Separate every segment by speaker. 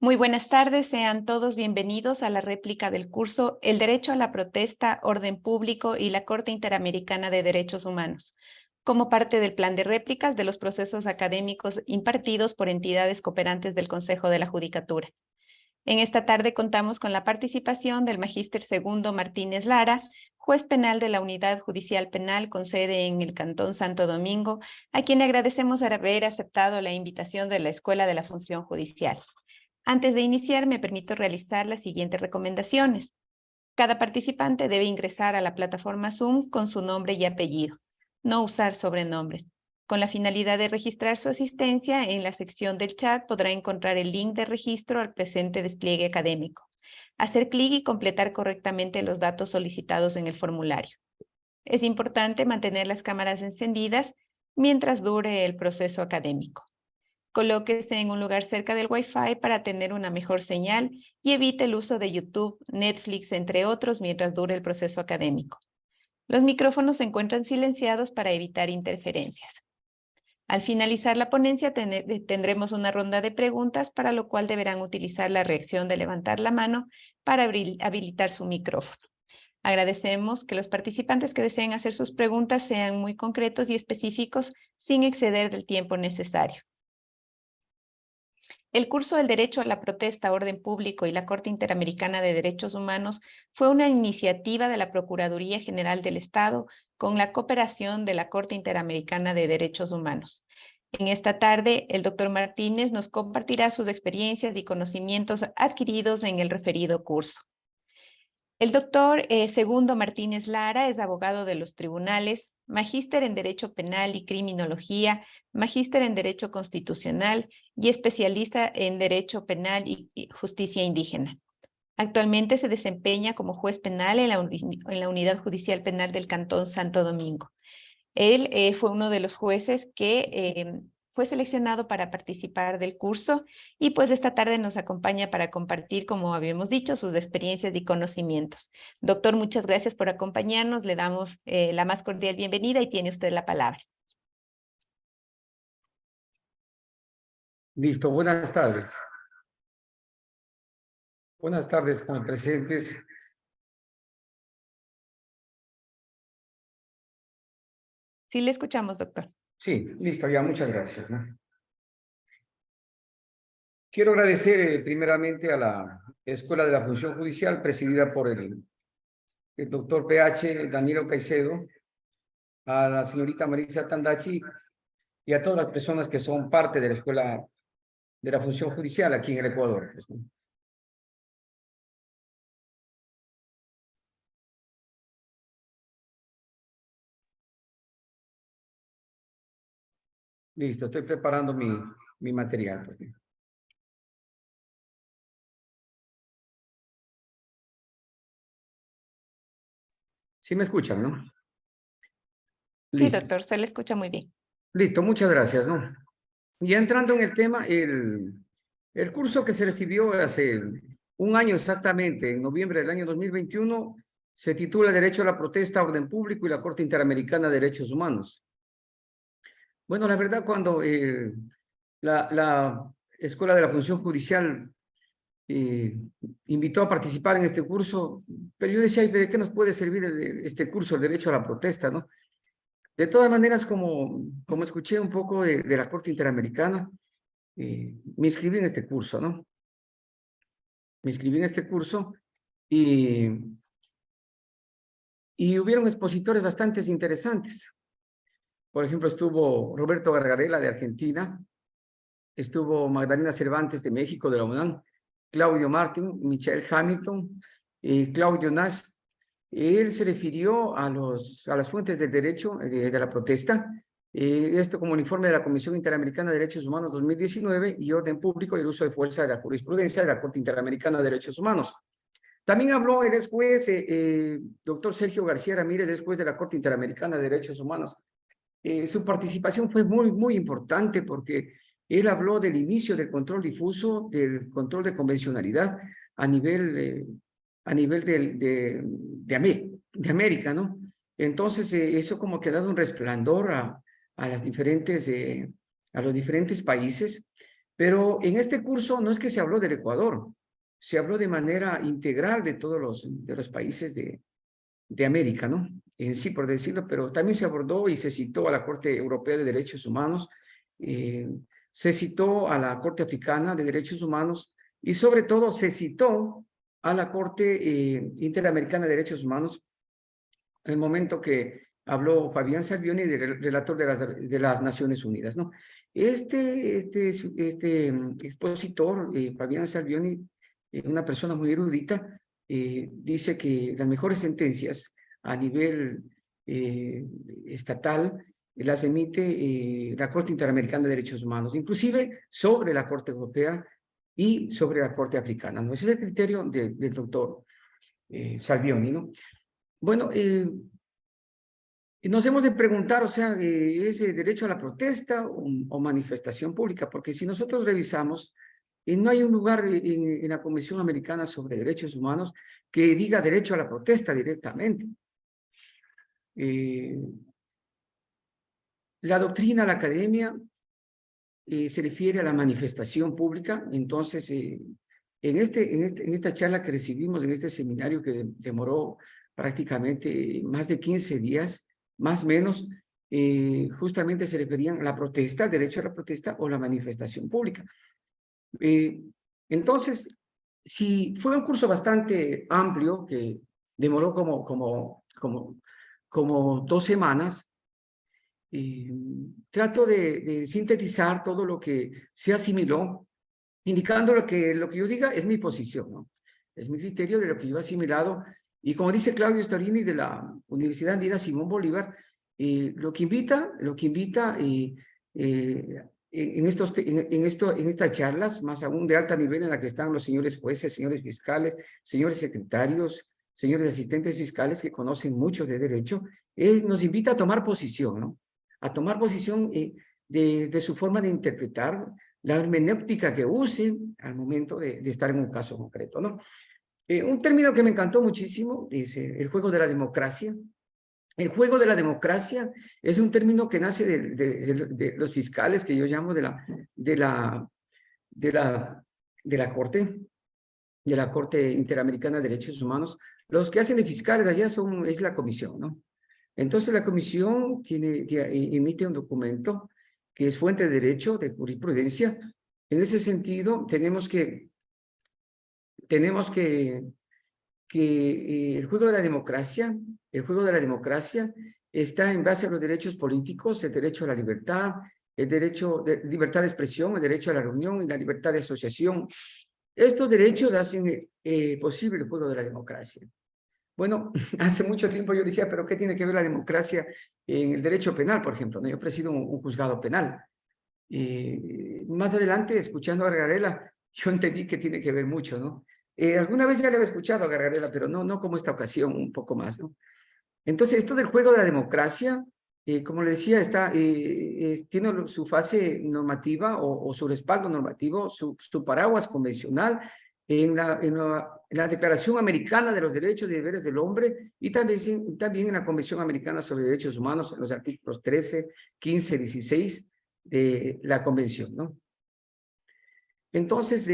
Speaker 1: Muy buenas tardes, sean todos bienvenidos a la réplica del curso El Derecho a la Protesta, Orden Público y la Corte Interamericana de Derechos Humanos, como parte del plan de réplicas de los procesos académicos impartidos por entidades cooperantes del Consejo de la Judicatura. En esta tarde contamos con la participación del Magíster Segundo Martínez Lara, juez penal de la Unidad Judicial Penal con sede en el Cantón Santo Domingo, a quien agradecemos haber aceptado la invitación de la Escuela de la Función Judicial. Antes de iniciar, me permito realizar las siguientes recomendaciones. Cada participante debe ingresar a la plataforma Zoom con su nombre y apellido. No usar sobrenombres. Con la finalidad de registrar su asistencia, en la sección del chat podrá encontrar el link de registro al presente despliegue académico. Hacer clic y completar correctamente los datos solicitados en el formulario. Es importante mantener las cámaras encendidas mientras dure el proceso académico. Colóquese en un lugar cerca del Wi-Fi para tener una mejor señal y evite el uso de YouTube, Netflix, entre otros, mientras dure el proceso académico. Los micrófonos se encuentran silenciados para evitar interferencias. Al finalizar la ponencia tendremos una ronda de preguntas, para lo cual deberán utilizar la reacción de levantar la mano para habilitar su micrófono. Agradecemos que los participantes que deseen hacer sus preguntas sean muy concretos y específicos sin exceder del tiempo necesario. El curso del Derecho a la Protesta, Orden Público y la Corte Interamericana de Derechos Humanos fue una iniciativa de la Procuraduría General del Estado con la cooperación de la Corte Interamericana de Derechos Humanos. En esta tarde, el doctor Martínez nos compartirá sus experiencias y conocimientos adquiridos en el referido curso. El doctor Segundo Martínez Lara es abogado de los tribunales, magíster en Derecho Penal y Criminología, magíster en Derecho Constitucional y especialista en Derecho Penal y Justicia Indígena. Actualmente se desempeña como juez penal en la Unidad Judicial Penal del Cantón Santo Domingo. Él fue uno de los jueces que fue seleccionado para participar del curso y pues esta tarde nos acompaña para compartir, como habíamos dicho, sus experiencias y conocimientos. Doctor, muchas gracias por acompañarnos. Le damos la más cordial bienvenida y tiene usted la palabra.
Speaker 2: Listo, buenas tardes. Buenas tardes, con presentes.
Speaker 1: Sí, le escuchamos, doctor.
Speaker 2: Sí, listo, ya, muchas gracias, ¿no? Quiero agradecer primeramente a la Escuela de la Función Judicial, presidida por el doctor PH Danilo Caicedo, a la señorita Marisa Tandachi y a todas las personas que son parte de la Escuela de la Función Judicial aquí en el Ecuador, pues, ¿no? Listo, estoy preparando mi material, pues. Sí me escuchan, ¿no?
Speaker 1: Sí,
Speaker 2: Listo.
Speaker 1: doctor, se le escucha muy bien.
Speaker 2: Listo, muchas gracias, ¿no? Ya entrando en el tema, el curso que se recibió hace un año exactamente, en noviembre del año 2021, se titula Derecho a la Protesta, Orden Público y la Corte Interamericana de Derechos Humanos. Bueno, la verdad, cuando la Escuela de la Función Judicial invitó a participar en este curso, pero yo decía, ¿de qué nos puede servir este curso, el Derecho a la Protesta, no? De todas maneras, como escuché un poco de la Corte Interamericana, me inscribí en este curso, ¿no? Me inscribí en este curso y, y hubieron expositores bastante interesantes. Por ejemplo, estuvo Roberto Gargarella de Argentina, estuvo Magdalena Cervantes de México, de la UNAM, Claudio Martín, Michelle Hamilton, Claudio Nash. Él se refirió a las fuentes del derecho de la protesta, esto como el informe de la Comisión Interamericana de Derechos Humanos 2019 y orden público y el uso de fuerza de la jurisprudencia de la Corte Interamericana de Derechos Humanos. También habló el ex juez, doctor Sergio García Ramírez, ex juez de la Corte Interamericana de Derechos Humanos. Su participación fue muy importante porque él habló del inicio del control difuso, del control de convencionalidad a nivel de América, ¿no? Entonces, eso como que ha dado un resplandor a los diferentes países. Pero en este curso no es que se habló del Ecuador, se habló de manera integral de todos los países de América, ¿no? En sí, por decirlo, pero también se abordó y se citó a la Corte Europea de Derechos Humanos, eh, se citó a la Corte Africana de Derechos Humanos y sobre todo se citó a la Corte Interamericana de Derechos Humanos en el momento que habló Fabián Salvioni, relator de las Naciones Unidas, ¿no? Este expositor, Fabián Salvioni, una persona muy erudita, dice que las mejores sentencias a nivel estatal las emite la Corte Interamericana de Derechos Humanos, inclusive sobre la Corte Europea y sobre la Corte Africana, ¿no? Ese es el criterio del doctor Salvioni, ¿no? Bueno, y nos hemos de preguntar, o sea, ¿es derecho a la protesta o manifestación pública? Porque si nosotros revisamos, no hay un lugar en la Convención Americana sobre Derechos Humanos que diga derecho a la protesta directamente. La doctrina, la academia, se refiere a la manifestación pública. Entonces, en esta charla que recibimos, en este seminario que demoró prácticamente más de 15 días, más o menos, justamente se referían a la protesta, el derecho a la protesta o la manifestación pública. Entonces, si fue un curso bastante amplio que demoró como 2 semanas, trato de sintetizar todo lo que se asimiló, indicando lo que yo diga es mi posición, ¿no? Es mi criterio de lo que yo he asimilado. Y como dice Claudio Storini de la Universidad Andina Simón Bolívar, lo que invita en estas charlas, más aún de alto nivel en la que están los señores jueces, señores fiscales, señores secretarios, señores asistentes fiscales que conocen mucho de derecho, nos invita a tomar posición, ¿no? A tomar posición de su forma de interpretar, la hermenéutica que use al momento de estar en un caso concreto, ¿no? Un término que me encantó muchísimo es el juego de la democracia. El juego de la democracia es un término que nace de los fiscales, que yo llamo de la Corte Interamericana de Derechos Humanos. Los que hacen de fiscales allá es la comisión, ¿no? Entonces la comisión emite un documento que es fuente de derecho, de jurisprudencia. En ese sentido, tenemos que el juego de la democracia está en base a los derechos políticos, el derecho a la libertad, el derecho de libertad de expresión, el derecho a la reunión y la libertad de asociación. Estos derechos hacen posible el juego de la democracia. Bueno, hace mucho tiempo yo decía, pero ¿qué tiene que ver la democracia en el derecho penal, por ejemplo? ¿No? Yo presido un juzgado penal. Más adelante, escuchando a Gargarella, yo entendí que tiene que ver mucho, ¿no? Alguna vez ya le había escuchado a Gargarella, pero no como esta ocasión, un poco más, ¿no? Entonces, esto del juego de la democracia, como le decía, tiene su fase normativa o su respaldo normativo, su paraguas convencional en la Declaración Americana de los Derechos y Deberes del Hombre y también en la Convención Americana sobre Derechos Humanos, en los artículos 13, 15, 16 de la Convención, ¿no? Entonces,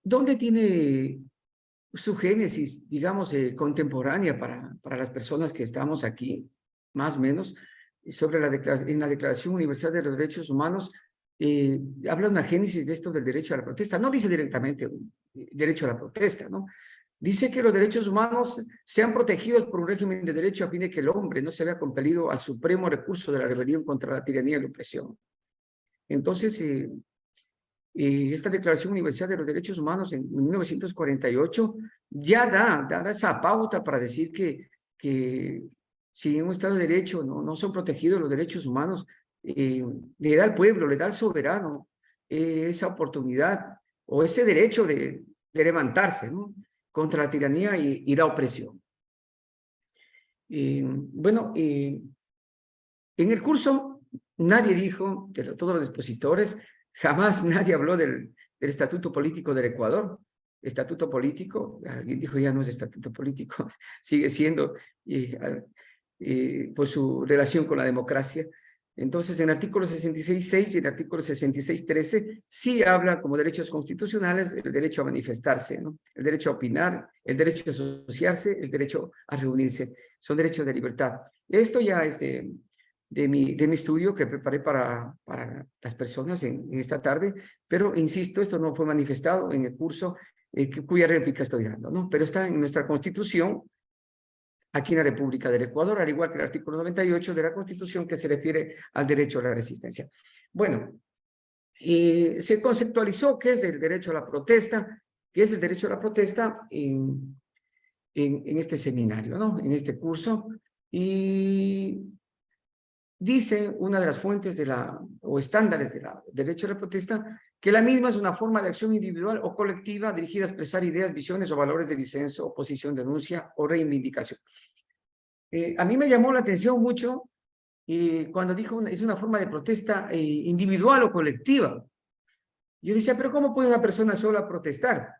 Speaker 2: ¿dónde tiene su génesis, digamos, contemporánea para las personas que estamos aquí, más o menos, en la Declaración Universal de los Derechos Humanos? Habla una génesis de esto del derecho a la protesta. No dice directamente derecho a la protesta, ¿no? Dice que los derechos humanos sean protegidos por un régimen de derecho a fin de que el hombre no se vea compelido al supremo recurso de la rebelión contra la tiranía y la opresión. Entonces, esta Declaración Universal de los Derechos Humanos en 1948 ya da esa pauta para decir que si en un Estado de Derecho no son protegidos los derechos humanos, le da al pueblo, le da al soberano esa oportunidad o ese derecho de levantarse, ¿no? Contra la tiranía y la opresión. Bueno, en el curso nadie dijo, todos los expositores, jamás nadie habló del estatuto político del Ecuador. Estatuto político, alguien dijo ya no es estatuto político, sigue siendo por su relación con la democracia. Entonces, en el artículo 66.6 y el artículo 66.13 sí habla como derechos constitucionales el derecho a manifestarse, ¿no? El derecho a opinar, el derecho a asociarse, el derecho a reunirse. Son derechos de libertad. Esto ya es de mi estudio que preparé para las personas en esta tarde, pero insisto, esto no fue manifestado en el curso cuya réplica estoy dando, ¿no? Pero está en nuestra Constitución, aquí en la República del Ecuador, al igual que el artículo 98 de la Constitución que se refiere al derecho a la resistencia. Bueno, se conceptualizó qué es el derecho a la protesta, qué es el derecho a la protesta en este seminario, ¿no? En este curso. Y dice una de las fuentes o estándares del derecho a la protesta, que la misma es una forma de acción individual o colectiva dirigida a expresar ideas, visiones o valores de disenso, oposición, denuncia o reivindicación. A mí me llamó la atención mucho cuando dijo es una forma de protesta individual o colectiva. Yo decía, pero ¿cómo puede una persona sola protestar?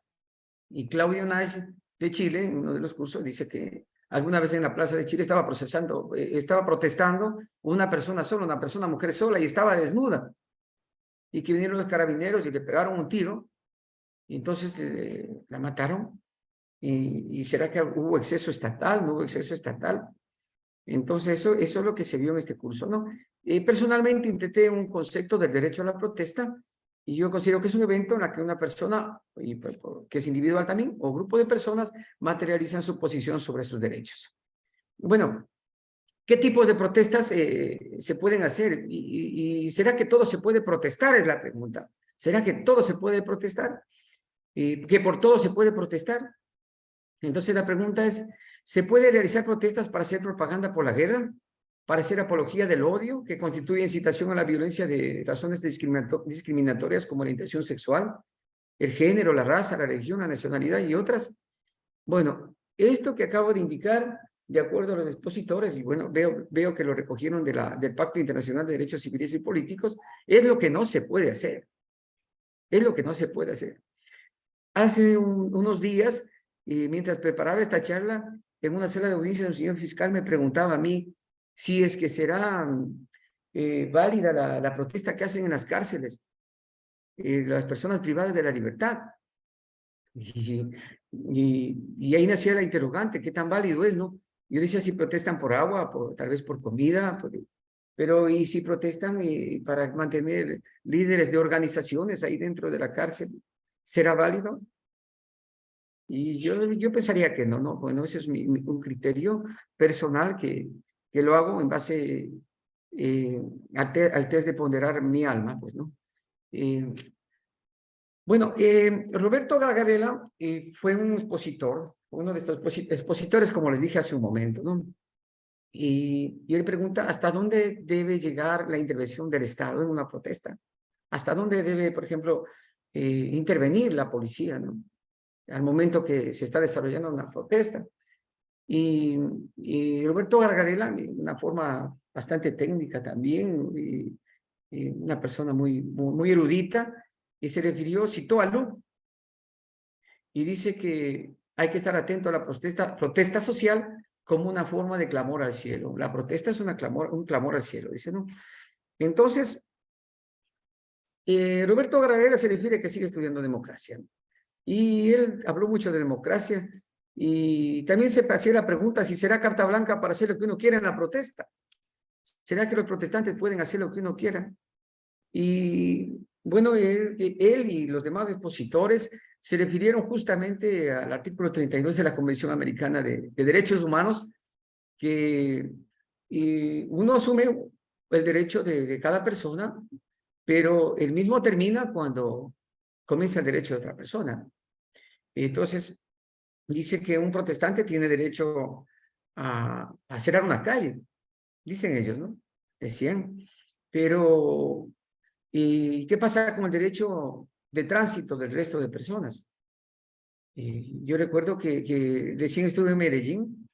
Speaker 2: Y Claudio Nash de Chile, en uno de los cursos, dice que alguna vez en la Plaza de Chile estaba protestando una persona sola, una persona mujer sola, y estaba desnuda. Y que vinieron los carabineros y le pegaron un tiro, y entonces la mataron. ¿Y será que hubo exceso estatal? ¿No hubo exceso estatal? Entonces, eso es lo que se vio en este curso, ¿no? Personalmente intenté un concepto del derecho a la protesta, y yo considero que es un evento en el que una persona, que es individual también, o grupo de personas, materializan su posición sobre sus derechos. Bueno, ¿qué tipos de protestas se pueden hacer? ¿Y será que todo se puede protestar? Es la pregunta. ¿Será que todo se puede protestar? ¿Que por todo se puede protestar? Entonces la pregunta es, ¿se puede realizar protestas para hacer propaganda por la guerra? ¿Para hacer apología del odio, que constituye incitación a la violencia de razones discriminatorias como la orientación sexual, el género, la raza, la religión, la nacionalidad y otras? Bueno, esto que acabo de indicar, de acuerdo a los expositores, y bueno, veo que lo recogieron del Pacto Internacional de Derechos Civiles y Políticos, es lo que no se puede hacer. Es lo que no se puede hacer. Hace unos días, mientras preparaba esta charla, en una sala de audiencia, un señor fiscal me preguntaba a mí si es que será válida la protesta que hacen en las cárceles las personas privadas de la libertad. Y ahí nacía la interrogante, ¿qué tan válido es, no? Yo decía, si protestan por agua, tal vez por comida, pero ¿y si protestan para mantener líderes de organizaciones ahí dentro de la cárcel? ¿Será válido? Y yo pensaría que no, ¿no? Bueno, ese es un criterio personal que lo hago en base al test de ponderar mi alma, pues, ¿no? Bueno, Roberto Gargarella fue un expositor, uno de estos expositores, como les dije hace un momento, ¿no? Y él pregunta, ¿hasta dónde debe llegar la intervención del Estado en una protesta? ¿Hasta dónde debe, por ejemplo, intervenir la policía, ¿no? Al momento que se está desarrollando una protesta. Y Roberto Gargarella, de una forma bastante técnica también, una persona muy erudita, y se refirió, citó a Luke, y dice que hay que estar atento a la protesta social como una forma de clamor al cielo. La protesta es un clamor al cielo, dice, ¿no? Entonces, Roberto Gargarella se refiere que sigue estudiando democracia, ¿no? Y él habló mucho de democracia y también se hacía la pregunta si será carta blanca para hacer lo que uno quiera en la protesta. ¿Será que los protestantes pueden hacer lo que uno quiera? Y bueno, él y los demás expositores se refirieron justamente al artículo 32 de la Convención Americana de Derechos Humanos, que uno asume el derecho de cada persona, pero el mismo termina cuando comienza el derecho de otra persona. Entonces, dice que un protestante tiene derecho a cerrar una calle, dicen ellos, ¿no? Decían, pero ¿y qué pasa con el derecho de tránsito del resto de personas? Yo recuerdo que recién estuve en Medellín,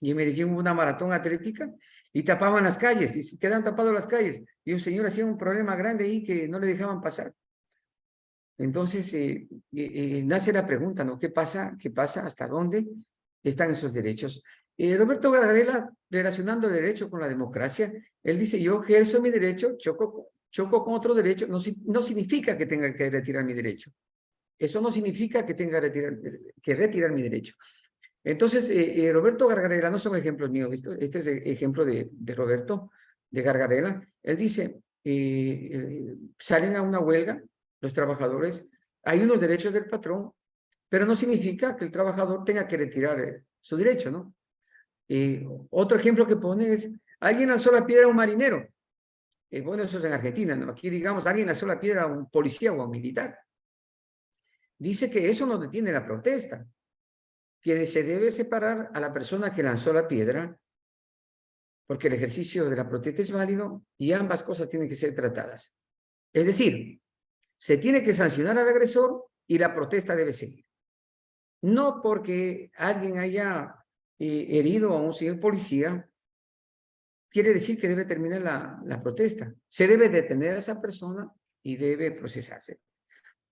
Speaker 2: y en Medellín hubo una maratón atlética, y tapaban las calles, y se quedan tapadas las calles, y un señor hacía un problema grande ahí que no le dejaban pasar. Entonces, nace la pregunta, ¿no? ¿Qué pasa? ¿Qué pasa? ¿Hasta dónde están esos derechos? Roberto Gargarella relacionando el derecho con la democracia, él dice, yo ejerzo mi derecho, choco con otro derecho, no significa que tenga que retirar mi derecho. Eso no significa que tenga que retirar mi derecho. Entonces, Roberto Gargarella, no son ejemplos míos, este es el ejemplo de Roberto, de Gargarella. Él dice, salen a una huelga los trabajadores, hay unos derechos del patrón, pero no significa que el trabajador tenga que retirar su derecho, ¿no? Otro ejemplo que pone es, alguien lanzó la piedra a un marinero. Bueno, eso es en Argentina, ¿no? Aquí, digamos, alguien lanzó la piedra a un policía o a un militar. Dice que eso no detiene la protesta, que se debe separar a la persona que lanzó la piedra, porque el ejercicio de la protesta es válido y ambas cosas tienen que ser tratadas. Es decir, se tiene que sancionar al agresor y la protesta debe seguir. No porque alguien haya herido a un señor policía, quiere decir que debe terminar la protesta. Se debe detener a esa persona y debe procesarse.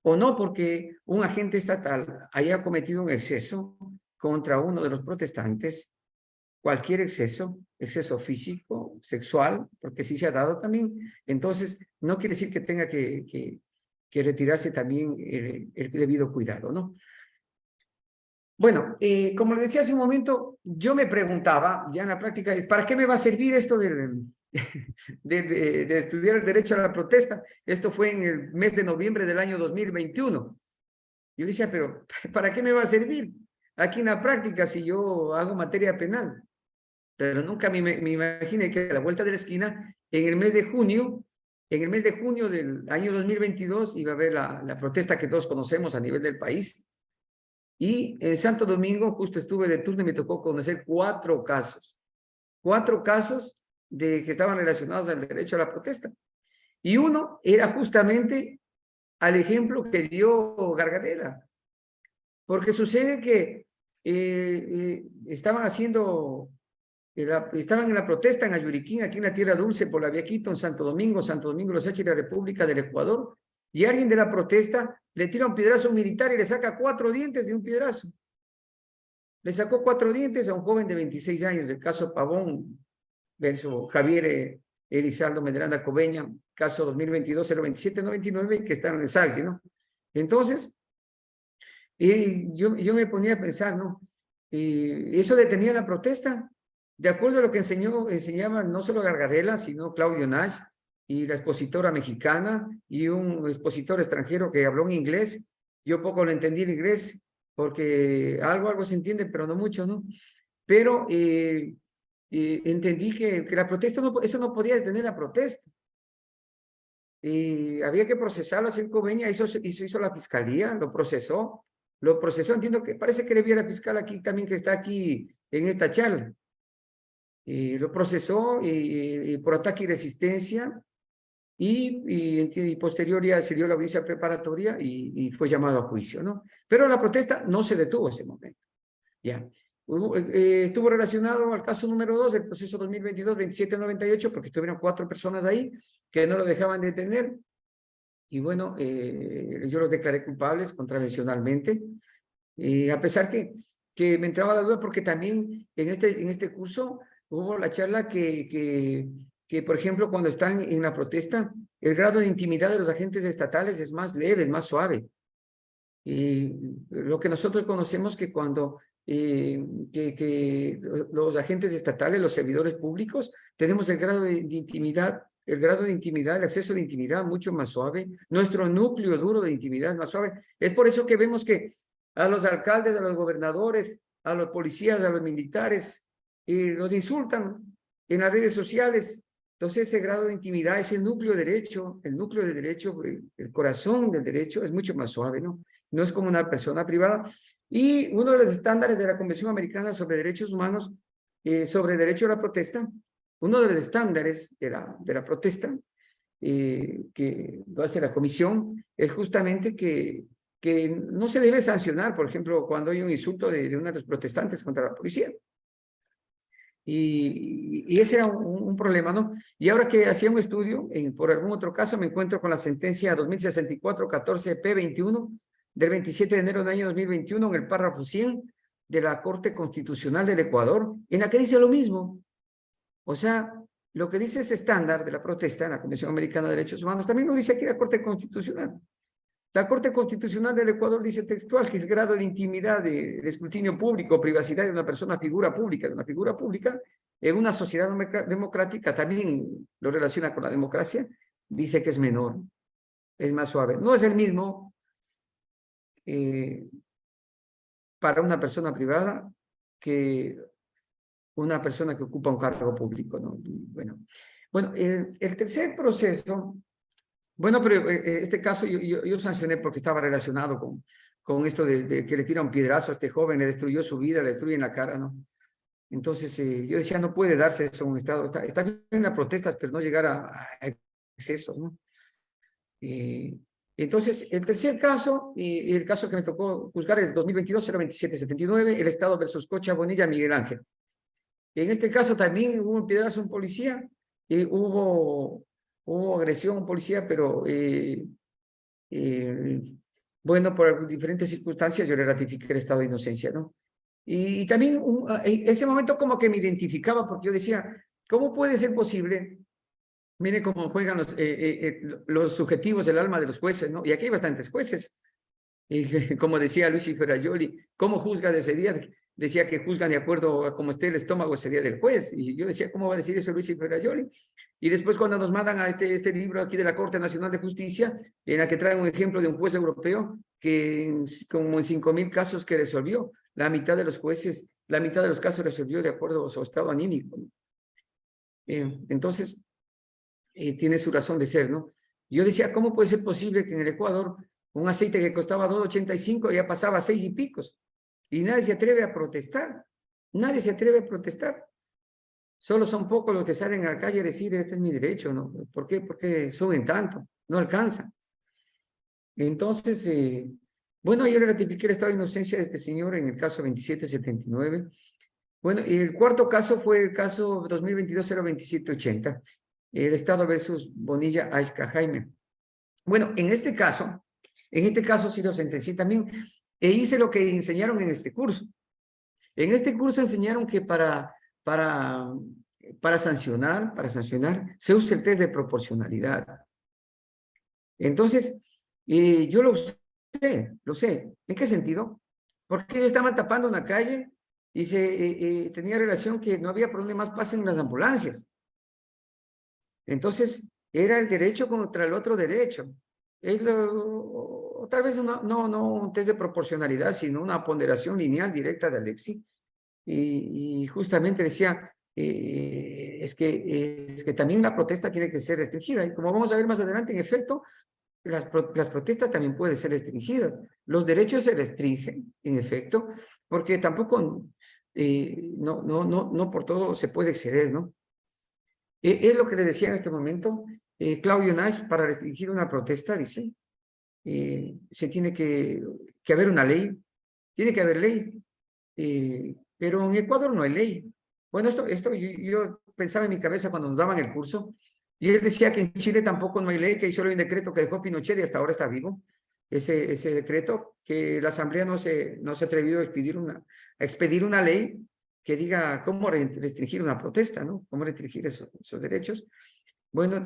Speaker 2: O no porque un agente estatal haya cometido un exceso contra uno de los protestantes, cualquier exceso físico, sexual, porque sí se ha dado también, entonces no quiere decir que tenga que retirarse también el debido cuidado, ¿no? Bueno, como le decía hace un momento, yo me preguntaba, ya en la práctica, ¿para qué me va a servir esto de estudiar el derecho a la protesta? Esto fue en el mes de noviembre del año 2021. Yo decía, pero ¿para qué me va a servir aquí en la práctica si yo hago materia penal? Pero nunca me imaginé que a la vuelta de la esquina, en el mes de junio del año 2022, iba a haber la protesta que todos conocemos a nivel del país. Y en Santo Domingo justo estuve de turno y me tocó conocer 4 casos. 4 casos que estaban relacionados al derecho a la protesta. Y uno era justamente al ejemplo que dio Gargarella. Porque sucede que estaban en la protesta en Ayuriquín, aquí en la Tierra Dulce, por la Vía Quito, en Santo Domingo, Los H, la República del Ecuador, y alguien de la protesta le tira un piedrazo a un militar y le saca 4 dientes de un piedrazo. Le sacó 4 dientes a un joven de 26 años, el caso Pavón versus Javier Elizaldo Medranda Coveña, caso 2022-027-99, que están en el SAGSI, ¿no? Entonces, yo me ponía a pensar, ¿no? ¿Eso detenía la protesta? De acuerdo a lo que enseñaban no solo Gargarella, sino Claudio Nash y la expositora mexicana y un expositor extranjero que habló en inglés. Yo poco lo entendí en inglés porque algo se entiende, pero no mucho, ¿no? Pero entendí que la protesta, eso no podía detener la protesta. Había que procesarlo así en Coveña, eso hizo la fiscalía, lo procesó, entiendo que parece que le vi a la fiscal aquí también que está aquí en esta charla. Lo procesó por ataque y resistencia y posterior ya se dio la audiencia preparatoria y fue llamado a juicio, ¿no? Pero la protesta no se detuvo ese momento, ya. Estuvo relacionado al caso número 2 del proceso 2022-2798 porque estuvieron 4 personas ahí que no lo dejaban detener y bueno, yo los declaré culpables contravencionalmente, a pesar que me entraba la duda porque también en este curso hubo la charla que, por ejemplo, cuando están en la protesta, el grado de intimidad de los agentes estatales es más leve, es más suave. Lo que nosotros conocemos que cuando los agentes estatales, los servidores públicos, tenemos el grado de intimidad, el acceso de intimidad mucho más suave, nuestro núcleo duro de intimidad es más suave. Es por eso que vemos que a los alcaldes, a los gobernadores, a los policías, a los militares, los insultan en las redes sociales. Entonces ese grado de intimidad, ese núcleo de derecho, el corazón del derecho es mucho más suave, ¿no? No es como una persona privada. Y uno de los estándares de la Convención Americana sobre Derechos Humanos, sobre derecho a la protesta, uno de los estándares de la protesta que lo hace la Comisión es justamente que no se debe sancionar, por ejemplo, cuando hay un insulto de uno de los protestantes contra la policía. Y ese era un problema, ¿no? Y ahora que hacía un estudio, por algún otro caso, me encuentro con la sentencia 2064-14-P21 del 27 de enero del año 2021 en el párrafo 100 de la Corte Constitucional del Ecuador, en la que dice lo mismo. O sea, lo que dice ese estándar de la protesta en la Convención Americana de Derechos Humanos también lo dice aquí la Corte Constitucional. La Corte Constitucional del Ecuador dice textual que el grado de intimidad del escrutinio público, privacidad de una persona, figura pública, en una sociedad democrática también lo relaciona con la democracia, dice que es menor, es más suave. No es el mismo para una persona privada que una persona que ocupa un cargo público, ¿no? Bueno, el tercer proceso, bueno, pero este caso yo sancioné porque estaba relacionado con esto de que le tira un piedrazo a este joven, le destruyó su vida, le destruyen la cara, ¿no? Entonces yo decía, no puede darse eso en un Estado, está bien las protestas, pero no llegar a excesos, ¿no? Entonces, el tercer caso, y el caso que me tocó juzgar es 2022-02779, el Estado versus Cocha Bonilla Miguel Ángel. En este caso también hubo un piedrazo a un policía, hubo agresión a un policía, pero bueno, por diferentes circunstancias yo le ratifiqué el estado de inocencia, ¿no? Y también ese momento como que me identificaba, porque yo decía, ¿cómo puede ser posible? Mire cómo juegan los subjetivos del alma de los jueces, ¿no? Y aquí hay bastantes jueces. Y como decía Luigi Ferrajoli, ¿cómo juzgas ese día? Decía que juzgan de acuerdo a cómo esté el estómago ese día del juez. Y yo decía, ¿cómo va a decir eso Luigi Ferrajoli? Y después cuando nos mandan a este libro aquí de la Corte Nacional de Justicia, en la que traen un ejemplo de un juez europeo que como en 5,000 casos que resolvió, la mitad de los jueces, la mitad de los casos resolvió de acuerdo a su estado anímico, ¿no? Entonces, tiene su razón de ser, ¿no? Yo decía, ¿cómo puede ser posible que en el Ecuador un aceite que costaba $2.85 ya pasaba a 6 y picos? Y nadie se atreve a protestar. Nadie se atreve a protestar. Solo son pocos los que salen a la calle a decir, este es mi derecho, ¿no? ¿Por qué? Porque suben tanto, no alcanzan. Entonces, bueno, yo le ratifiqué el estado de inocencia de este señor en el caso 2779. Bueno, y el cuarto caso fue el caso 2022-02780, el Estado versus Bonilla Aizca Jaime. Bueno, en este caso sí lo sentencié también, e hice lo que enseñaron en este curso. En este curso enseñaron que para sancionar, se usa el test de proporcionalidad. Entonces, yo lo sé. ¿En qué sentido? Porque ellos estaban tapando una calle y tenía relación que no había problemas, pasen las ambulancias. Entonces, era el derecho contra el otro derecho. Tal vez no un test de proporcionalidad, sino una ponderación lineal directa de Alexis. Y justamente decía, es que también la protesta tiene que ser restringida. Y como vamos a ver más adelante, en efecto, las protestas también pueden ser restringidas. Los derechos se restringen, en efecto, porque tampoco, no por todo se puede exceder, ¿no? Es lo que le decía en este momento, Claudio Nash, para restringir una protesta, dice, se tiene que haber una ley, tiene que haber ley, pero en Ecuador no hay ley. Bueno, esto yo pensaba en mi cabeza cuando nos daban el curso, y él decía que en Chile tampoco no hay ley, que hay solo un decreto que dejó Pinochet y hasta ahora está vivo, ese decreto, que la Asamblea no se ha atrevido a expedir una ley que diga cómo restringir una protesta, ¿no? Cómo restringir esos derechos. Bueno,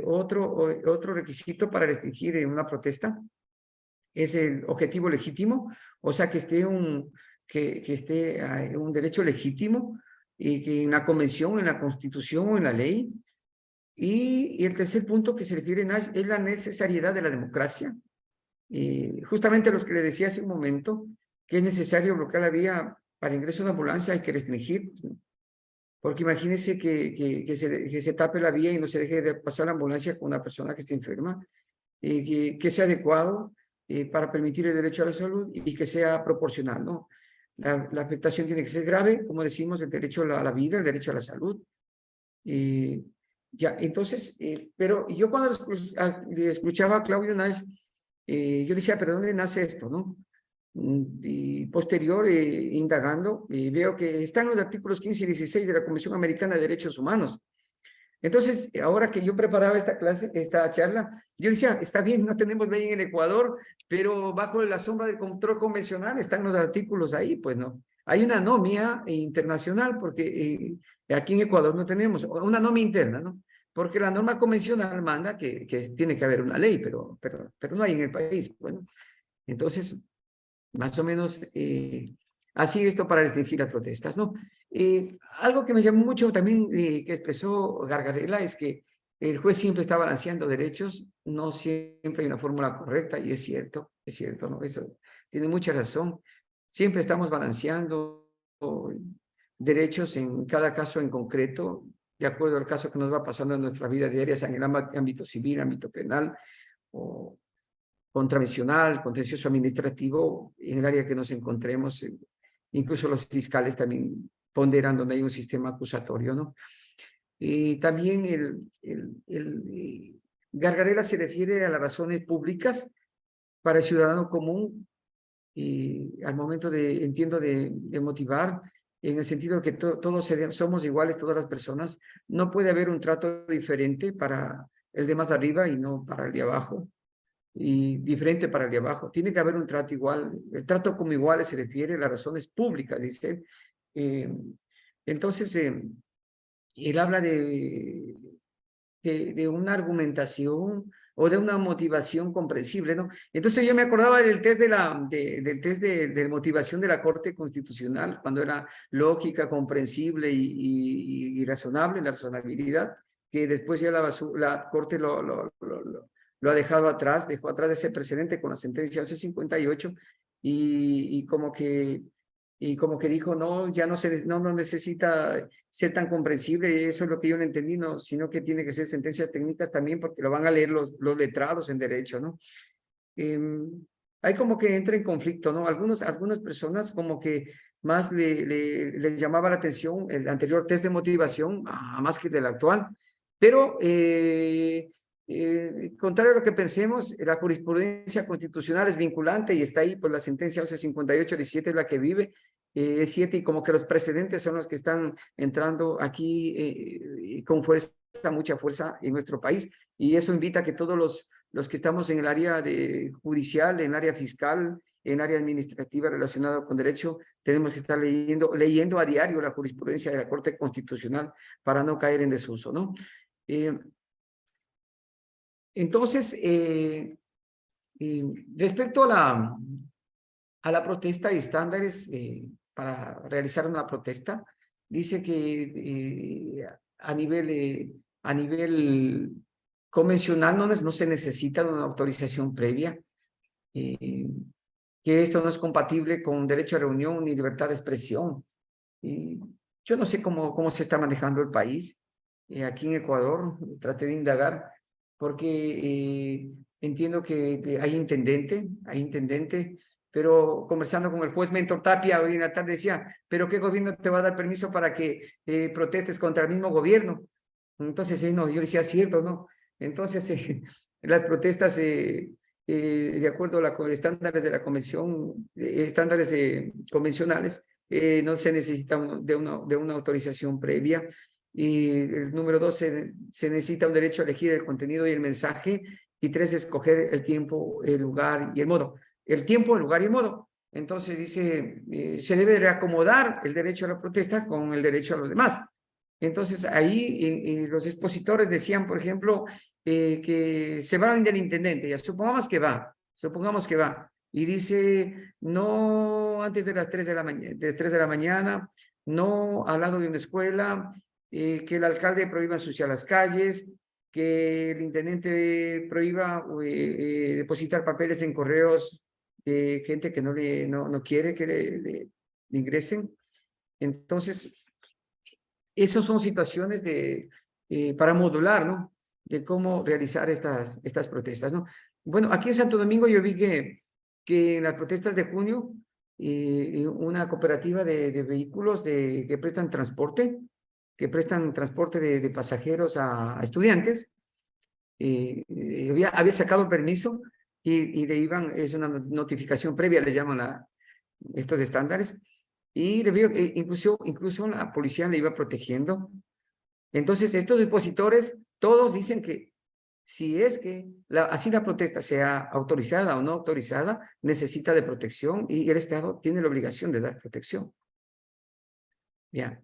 Speaker 2: otro requisito para restringir una protesta es el objetivo legítimo, o sea, que esté un derecho legítimo y que en la convención, en la constitución o en la ley. Y el tercer punto que se refiere Nash es la necesariedad de la democracia. Justamente los que le decía hace un momento que es necesario bloquear la vía para ingreso a una ambulancia, hay que restringir, ¿no? Porque imagínense que se tape la vía y no se deje de pasar la ambulancia con una persona que esté enferma, que sea adecuado para permitir el derecho a la salud y que sea proporcional, ¿no? La afectación tiene que ser grave, como decimos, el derecho a la vida, el derecho a la salud. Ya, entonces, pero yo cuando le escuchaba a Claudio Nash, yo decía, ¿pero dónde nace esto, no? Y posterior, indagando, veo que están los artículos 15 y 16 de la Convención Americana de Derechos Humanos. Entonces, ahora que yo preparaba esta charla, yo decía, está bien, no tenemos ley en el Ecuador, pero bajo la sombra del control convencional están los artículos ahí, pues no. hay una anomia internacional, porque aquí en Ecuador no tenemos una anomia interna, ¿no? Porque la norma convencional manda que tiene que haber una ley, pero no hay en el país. Bueno, entonces, más o menos, así esto para restringir las protestas, ¿no? Algo que me llamó mucho también, que expresó Gargarella, es que el juez siempre está balanceando derechos, no siempre hay una fórmula correcta, y es cierto, ¿no? Eso tiene mucha razón. Siempre estamos balanceando derechos en cada caso en concreto, de acuerdo al caso que nos va pasando en nuestra vida diaria, sea en el ámbito civil, ámbito penal, o contravencional, contencioso administrativo, en el área que nos encontremos, incluso los fiscales también ponderan donde hay un sistema acusatorio, ¿no? También Gargarella se refiere a las razones públicas para el ciudadano común, y al momento entiendo, de motivar, en el sentido de que todos somos iguales, todas las personas, no puede haber un trato diferente para el de más arriba y no para el de abajo, y diferente para el de abajo. Tiene que haber un trato igual. El trato como iguales se refiere a las razones públicas, dice. Entonces, él habla de una argumentación o de una motivación comprensible, ¿no? Entonces yo me acordaba del test del test de motivación de la Corte Constitucional, cuando era lógica, comprensible y razonable, la razonabilidad, que después ya la Corte lo ha dejado atrás, dejó atrás ese precedente con la sentencia 1158, y como que dijo, no, ya no necesita ser tan comprensible, eso es lo que yo no entendí, no, sino que tiene que ser sentencias técnicas también, porque lo van a leer los letrados en derecho, ¿no? Hay como que entra en conflicto, ¿no? Algunas personas como que más le llamaba la atención el anterior test de motivación, más que del actual, pero contrario a lo que pensemos, la jurisprudencia constitucional es vinculante y está ahí, pues la sentencia 1158-17 es la que vive, es 7, y como que los precedentes son los que están entrando aquí con fuerza, mucha fuerza en nuestro país, y eso invita a que todos los que estamos en el área judicial, en el área fiscal, en el área administrativa relacionada con derecho, tenemos que estar leyendo a diario la jurisprudencia de la Corte Constitucional para no caer en desuso, ¿no? Entonces, respecto a la protesta y estándares para realizar una protesta, dice que a nivel convencional no se necesita una autorización previa, que esto no es compatible con derecho a reunión ni libertad de expresión. Yo no sé cómo se está manejando el país. Aquí en Ecuador traté de indagar, porque entiendo que hay intendente, pero conversando con el juez Mentor Tapia hoy en la tarde decía, pero ¿qué gobierno te va a dar permiso para que protestes contra el mismo gobierno? Entonces, no, yo decía, cierto, ¿no? Entonces, las protestas, de acuerdo a los estándares de la convención, estándares convencionales, no se necesita de una autorización previa. Y el número 2, se necesita un derecho a elegir el contenido y el mensaje. Y 3, escoger el tiempo, el lugar y el modo. El tiempo, el lugar y el modo. Entonces dice, se debe reacomodar el derecho a la protesta con el derecho a los demás. Entonces ahí los expositores decían, por ejemplo, que se va del intendente, ya supongamos que va, y dice, no antes de las 3 de la mañana, no al lado de una escuela, que el alcalde prohíba ensuciar las calles, que el intendente prohíba depositar papeles en correos de gente que no quiere que le ingresen. Entonces, esas son situaciones para modular, ¿no? De cómo realizar estas protestas, ¿no? Bueno, aquí en Santo Domingo yo vi que en las protestas de junio, una cooperativa de vehículos que prestan transporte de pasajeros a estudiantes, había sacado permiso y le iban, es una notificación previa, les llaman estos estándares, y incluso la policía le iba protegiendo. Entonces, estos expositores, todos dicen que si es que así la protesta sea autorizada o no autorizada, necesita de protección, y el Estado tiene la obligación de dar protección. Ya.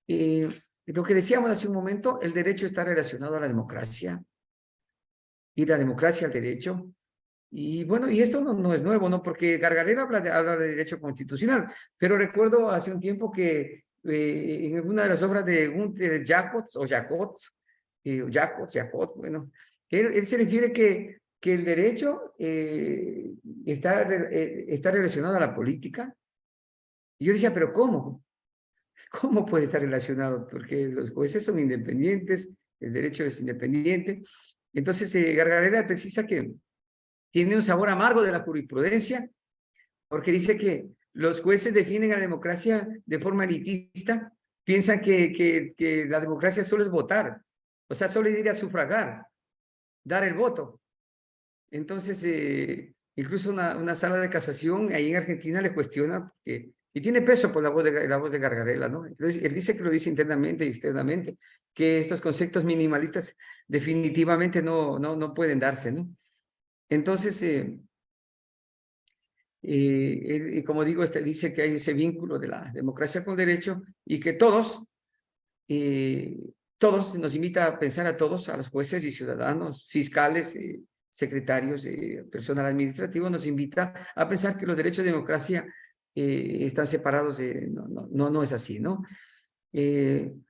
Speaker 2: Lo que decíamos hace un momento, el derecho está relacionado a la democracia y la democracia al derecho. Y bueno, y esto no es nuevo, ¿no? Porque Gargarella habla de derecho constitucional, pero recuerdo hace un tiempo que en una de las obras de Gunther Jacobs, o Jacobs, Jacobs, bueno, él se refiere que el derecho está relacionado a la política. Y yo decía, pero ¿cómo? ¿Cómo puede estar relacionado? Porque los jueces son independientes, el derecho es independiente. Entonces, Gargarella precisa que tiene un sabor amargo de la jurisprudencia, porque dice que los jueces definen a la democracia de forma elitista, piensan que la democracia solo es votar, o sea, solo es ir a sufragar, dar el voto. Entonces, incluso una sala de casación ahí en Argentina le cuestiona, y tiene peso por la voz de Gargarella, ¿no? Entonces, él dice que lo dice internamente y externamente, que estos conceptos minimalistas definitivamente no pueden darse, ¿no? Entonces, como digo, dice que hay ese vínculo de la democracia con derecho y que todos nos invita a pensar a todos, a los jueces y ciudadanos, fiscales, secretarios, personal administrativo, nos invita a pensar que los derechos de democracia están separados. No es así, ¿no? Él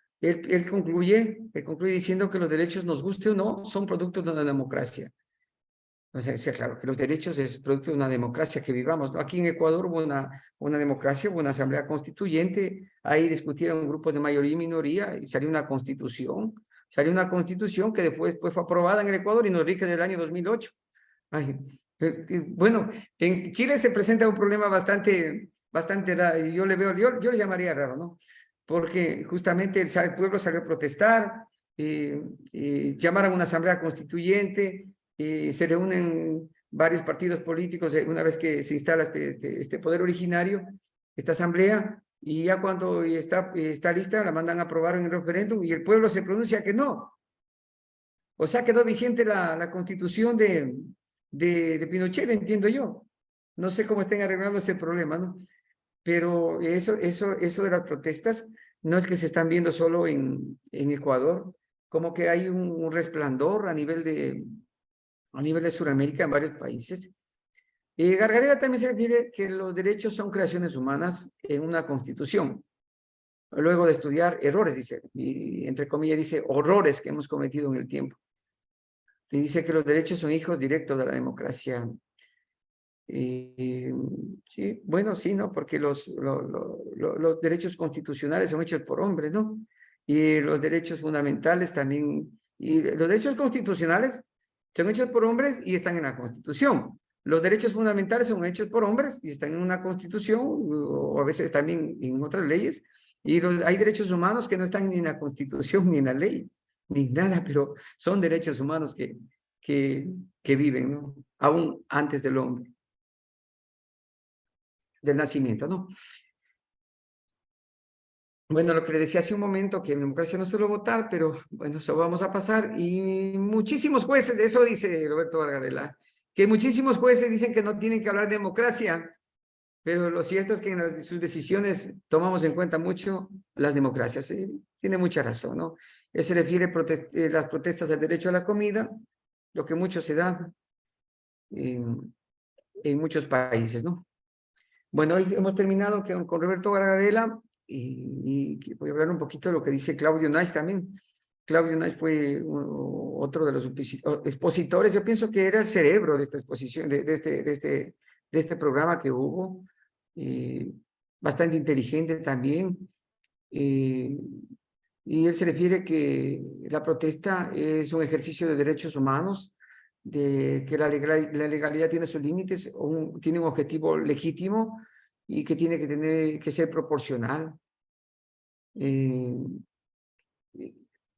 Speaker 2: concluye diciendo que los derechos, nos guste o no, son productos de la democracia. O sea, sí, claro, que los derechos es producto de una democracia que vivamos, ¿no? Aquí en Ecuador hubo una democracia, hubo una asamblea constituyente, ahí discutieron grupos de mayoría y minoría y salió una constitución que después fue aprobada en el Ecuador y nos rige del año 2008. Ay, bueno, en Chile se presenta un problema bastante raro, yo le llamaría raro, ¿no? Porque justamente el pueblo salió a protestar, llamaron a una asamblea constituyente, se reúnen varios partidos políticos una vez que se instala este poder originario, esta asamblea, y ya cuando está lista la mandan a aprobar en el referéndum y el pueblo se pronuncia que no. O sea, quedó vigente la constitución de Pinochet, entiendo yo. No sé cómo estén arreglando ese problema, ¿no? Pero eso de las protestas no es que se están viendo solo en Ecuador, como que hay un resplandor a nivel de Sudamérica en varios países. Gargarella también se refiere que los derechos son creaciones humanas en una constitución. Luego de estudiar errores, dice, y entre comillas dice horrores que hemos cometido en el tiempo. Y dice que los derechos son hijos directos de la democracia. Sí, bueno, sí, ¿no? Porque los derechos constitucionales son hechos por hombres, ¿no? Y los derechos fundamentales también, y los derechos constitucionales son hechos por hombres y están en la Constitución. Los derechos fundamentales son hechos por hombres y están en una Constitución o a veces también en otras leyes. Y hay derechos humanos que no están ni en la Constitución ni en la ley, ni nada, pero son derechos humanos que viven, ¿no? Aún antes del hombre, del nacimiento, ¿no? Bueno, lo que le decía hace un momento, que en democracia no es solo votar, pero bueno, eso vamos a pasar. Y muchísimos jueces, eso dice Roberto Vargadela, que muchísimos jueces dicen que no tienen que hablar de democracia, pero lo cierto es que en sus decisiones tomamos en cuenta mucho las democracias. Tiene mucha razón, ¿no? Él se refiere a las protestas del derecho a la comida, lo que mucho se da en muchos países, ¿no? Bueno, hoy hemos terminado con Roberto Vargadela y voy a hablar un poquito de lo que dice Claudio Naiz también. Claudio Naiz fue otro de los expositores. Yo pienso que era el cerebro de esta exposición, de este programa que hubo. Bastante inteligente también. Y él se refiere que la protesta es un ejercicio de derechos humanos, de que la legalidad tiene sus límites, tiene un objetivo legítimo y que tiene que ser proporcional. Eh,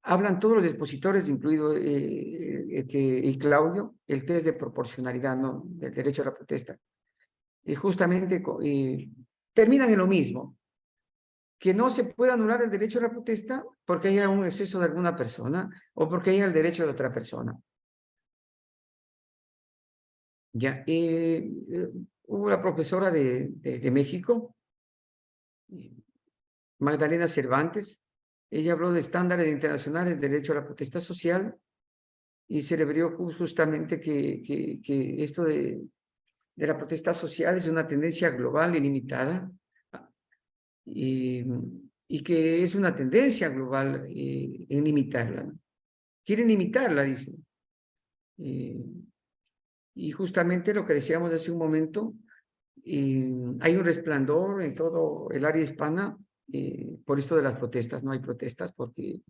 Speaker 2: Hablan todos los expositores, incluido y Claudio, el test de proporcionalidad, ¿no? Del derecho a la protesta. Y justamente terminan en lo mismo, que no se puede anular el derecho a la protesta porque haya un exceso de alguna persona o porque haya el derecho de otra persona. Ya, hubo una profesora de México, Magdalena Cervantes. Ella habló de estándares internacionales de derecho a la protesta social y se refirió justamente que esto de la protesta social es una tendencia global ilimitada y que es una tendencia global en limitarla, ¿no? Quieren limitarla, dicen. Y justamente lo que decíamos hace un momento, hay un resplandor en todo el área hispana por esto de las protestas. No hay protestas porque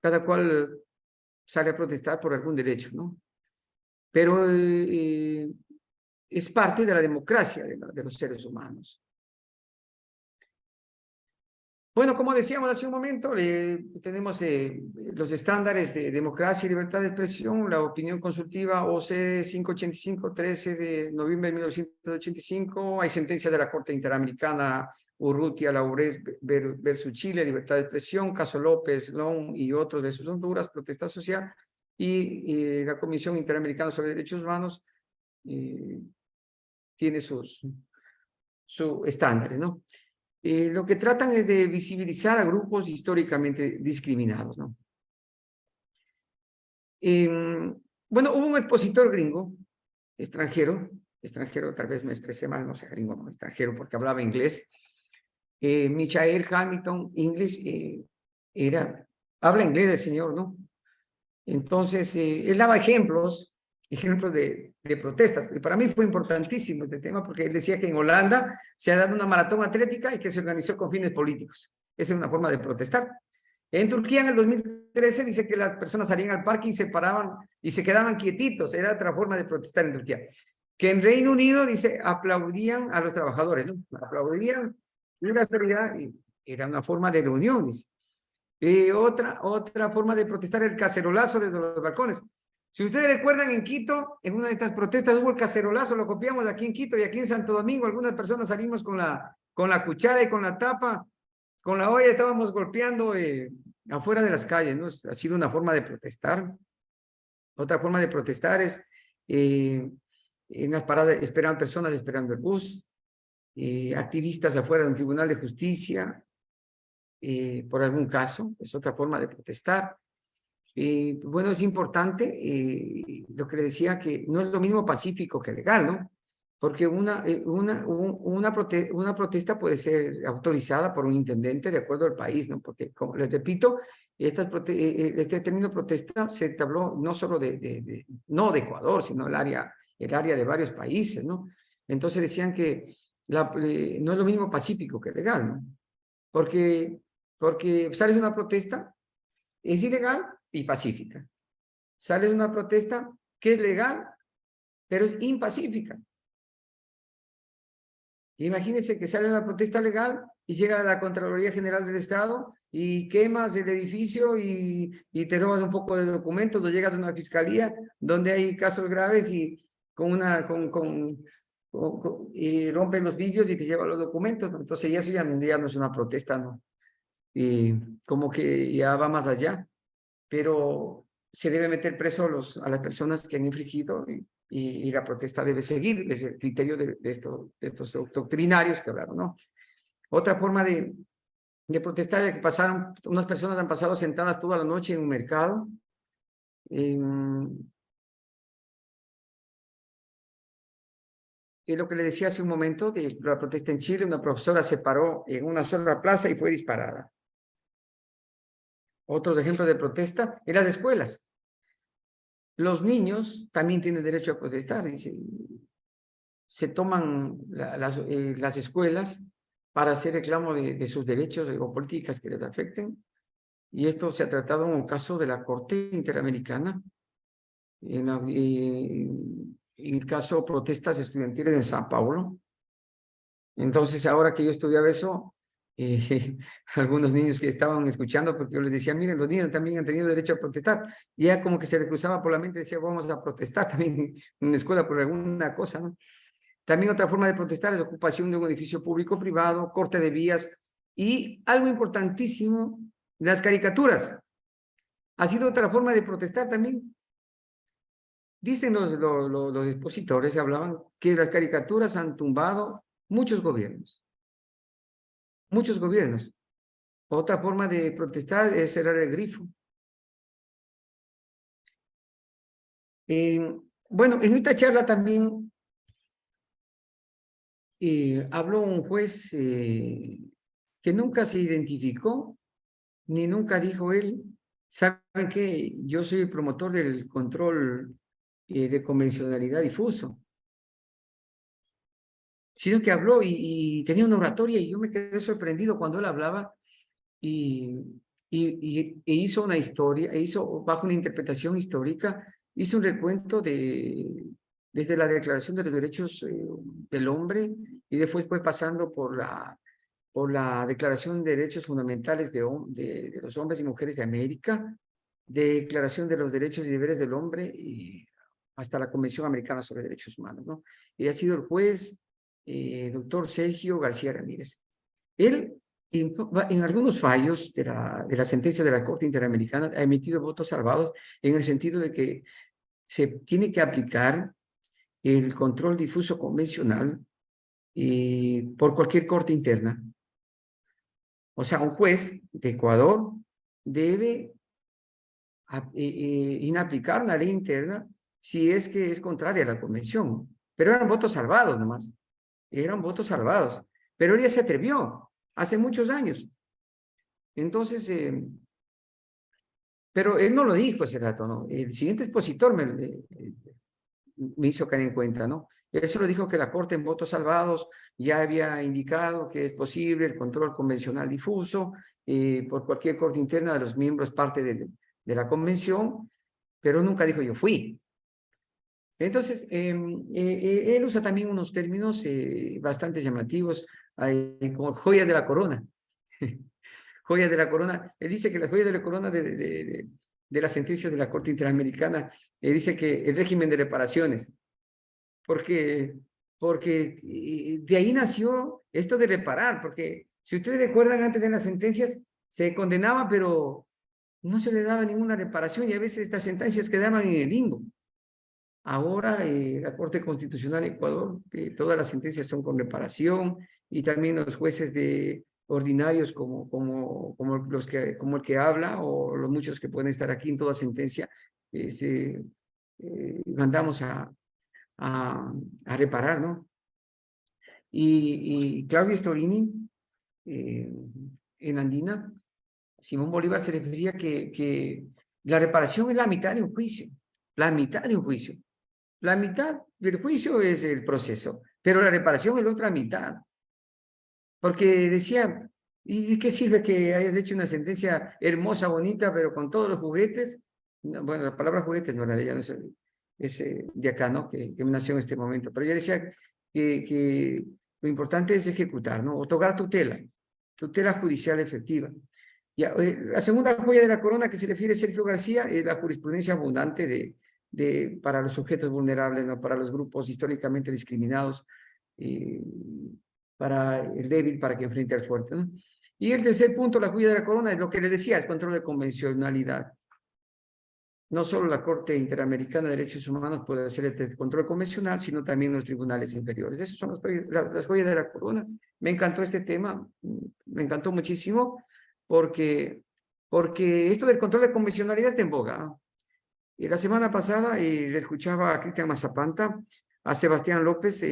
Speaker 2: cada cual sale a protestar por algún derecho, ¿no? Pero es parte de la democracia de los seres humanos. Bueno, como decíamos hace un momento, tenemos los estándares de democracia y libertad de expresión, la opinión consultiva OC 585, 13 de noviembre de 1985, hay sentencia de la Corte Interamericana Urrutia, Laurés versus Chile, libertad de expresión, caso López, Long y otros de sus Honduras, protesta social, y la Comisión Interamericana sobre Derechos Humanos tiene sus estándares, ¿no? Lo que tratan es de visibilizar a grupos históricamente discriminados, ¿no? Bueno, hubo un expositor gringo, extranjero, tal vez me expresé mal, no sé, gringo, no, extranjero, porque hablaba inglés, Michael Hamilton English, habla inglés el señor, ¿no? Entonces, él daba ejemplos de protestas. Y para mí fue importantísimo este tema porque él decía que en Holanda se ha dado una maratón atlética y que se organizó con fines políticos. Esa es una forma de protestar. En Turquía, en el 2013, dice que las personas salían al parque y se paraban y se quedaban quietitos. Era otra forma de protestar en Turquía. Que en Reino Unido, dice, aplaudían a los trabajadores, ¿no? Aplaudían una solidaridad y era una forma de reunión, dice. Otra forma de protestar, el cacerolazo desde los balcones. Si ustedes recuerdan, en Quito, en una de estas protestas hubo el cacerolazo, lo copiamos aquí en Quito y aquí en Santo Domingo. Algunas personas salimos con la cuchara y con la tapa, con la olla, estábamos golpeando afuera de las calles, ¿no? Ha sido una forma de protestar. Otra forma de protestar es en las paradas, personas esperando el bus, activistas afuera de un tribunal de justicia, por algún caso, es otra forma de protestar. Bueno, es importante lo que le decía, que no es lo mismo pacífico que legal, ¿no? Porque una protesta puede ser autorizada por un intendente de acuerdo al país, ¿no? Porque, como les repito, este término protesta se habló no solo no de Ecuador, sino el área de varios países, ¿no? Entonces decían que no es lo mismo pacífico que legal, ¿no? Porque sales de una protesta, es ilegal y pacífica. Sale de una protesta que es legal, pero es impacífica. Imagínense que sale una protesta legal y llega a la Contraloría General del Estado y quemas el edificio y te robas un poco de documentos, o llegas a una fiscalía donde hay casos graves y y rompen los vidrios y te llevan los documentos, ¿no? Entonces eso ya no es una protesta, ¿no? Como que ya va más allá, pero se debe meter preso a las personas que han infringido y la protesta debe seguir, es el criterio de estos doctrinarios que hablaron, ¿no? Otra forma de protestar es que unas personas han pasado sentadas toda la noche en un mercado. Y lo que le decía hace un momento de la protesta en Chile, una profesora se paró en una sola plaza y fue disparada. Otros ejemplos de protesta en las escuelas. Los niños también tienen derecho a protestar. Se toman las escuelas para hacer reclamo de sus derechos o políticas que les afecten. Y esto se ha tratado en un caso de la Corte Interamericana, en el caso protestas estudiantiles en San Paulo. Entonces, ahora que yo estudiaba eso, algunos niños que estaban escuchando, porque yo les decía, miren, los niños también han tenido derecho a protestar, y ya como que se le cruzaba por la mente, decía, vamos a protestar también en la escuela por alguna cosa, ¿no? También otra forma de protestar es ocupación de un edificio público o privado, corte de vías, y algo importantísimo, las caricaturas. Ha sido otra forma de protestar también. Dicen los expositores, hablaban que las caricaturas han tumbado muchos gobiernos. muchos gobiernos. Otra forma de protestar es cerrar el grifo. Bueno, en esta charla también habló un juez que nunca se identificó, ni nunca dijo él, ¿saben qué? Yo soy el promotor del control de convencionalidad difuso. Sino que habló y tenía una oratoria y yo me quedé sorprendido cuando él hablaba e hizo una historia, bajo una interpretación histórica, hizo un recuento desde la Declaración de los Derechos del Hombre y después fue pasando por la Declaración de Derechos Fundamentales de los Hombres y Mujeres de América, Declaración de los Derechos y Deberes del Hombre y hasta la Convención Americana sobre Derechos Humanos, ¿no? Y ha sido el juez doctor Sergio García Ramírez. Él, en algunos fallos de la sentencia de la Corte Interamericana, ha emitido votos salvados en el sentido de que se tiene que aplicar el control difuso convencional por cualquier corte interna. O sea, un juez de Ecuador debe inaplicar una ley interna si es que es contraria a la convención. Pero eran votos salvados nomás. Eran votos salvados. Pero él ya se atrevió hace muchos años. Entonces, pero él no lo dijo ese rato, ¿no? El siguiente expositor me hizo caer en cuenta, ¿no? Él solo dijo que la Corte en votos salvados ya había indicado que es posible el control convencional difuso por cualquier corte interna de los miembros parte de la convención, pero nunca dijo yo fui. Entonces, él usa también unos términos bastante llamativos, como joyas de la corona. Joyas de la corona. Él dice que las joyas de la corona de las sentencias de la Corte Interamericana, dice que el régimen de reparaciones, porque de ahí nació esto de reparar, porque si ustedes recuerdan antes en las sentencias, se condenaba, pero no se le daba ninguna reparación y a veces estas sentencias quedaban en el limbo. Ahora, la Corte Constitucional de Ecuador, todas las sentencias son con reparación y también los jueces ordinarios como el que habla o los muchos que pueden estar aquí en toda sentencia, mandamos a reparar, ¿no? Y Claudio Storini, en Andina, Simón Bolívar se refería que la reparación es la mitad de un juicio, la mitad de un juicio. La mitad del juicio es el proceso, pero la reparación es la otra mitad. Porque decía, ¿y qué sirve que hayas hecho una sentencia hermosa, bonita, pero con todos los juguetes? Bueno, la palabra juguetes no era de ella, no es de acá, ¿no? Que nació en este momento. Pero ella decía que lo importante es ejecutar, ¿no? Otorgar tutela judicial efectiva. Ya, la segunda joya de la corona que se refiere Sergio García es la jurisprudencia abundante para los sujetos vulnerables, ¿no? Para los grupos históricamente discriminados, para el débil, para que enfrente al fuerte, ¿no? Y el tercer punto, la joya de la corona, es lo que les decía, el control de convencionalidad. No solo la Corte Interamericana de Derechos Humanos puede hacer el control convencional, sino también los tribunales inferiores. Esas son las joyas de la corona. Me encantó este tema, me encantó muchísimo, porque esto del control de convencionalidad está en boga. Y la semana pasada le escuchaba a Cristian Mazapanta, a Sebastián López,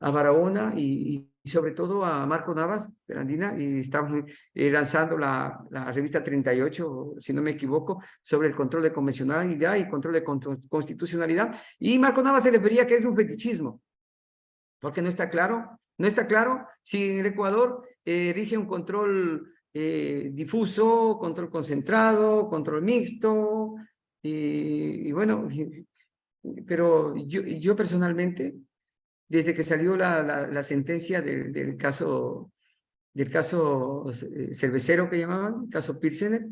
Speaker 2: a Barahona y sobre todo a Marco Navas de la Andina, y estaban lanzando la revista 38, si no me equivoco, sobre el control de convencionalidad y control de constitucionalidad. Y Marco Navas se refería que es un fetichismo, porque no está claro si en el Ecuador rige un control difuso, control concentrado, control mixto, y bueno, pero yo personalmente, desde que salió la sentencia del caso cervecero que llamaban, caso Pilsener,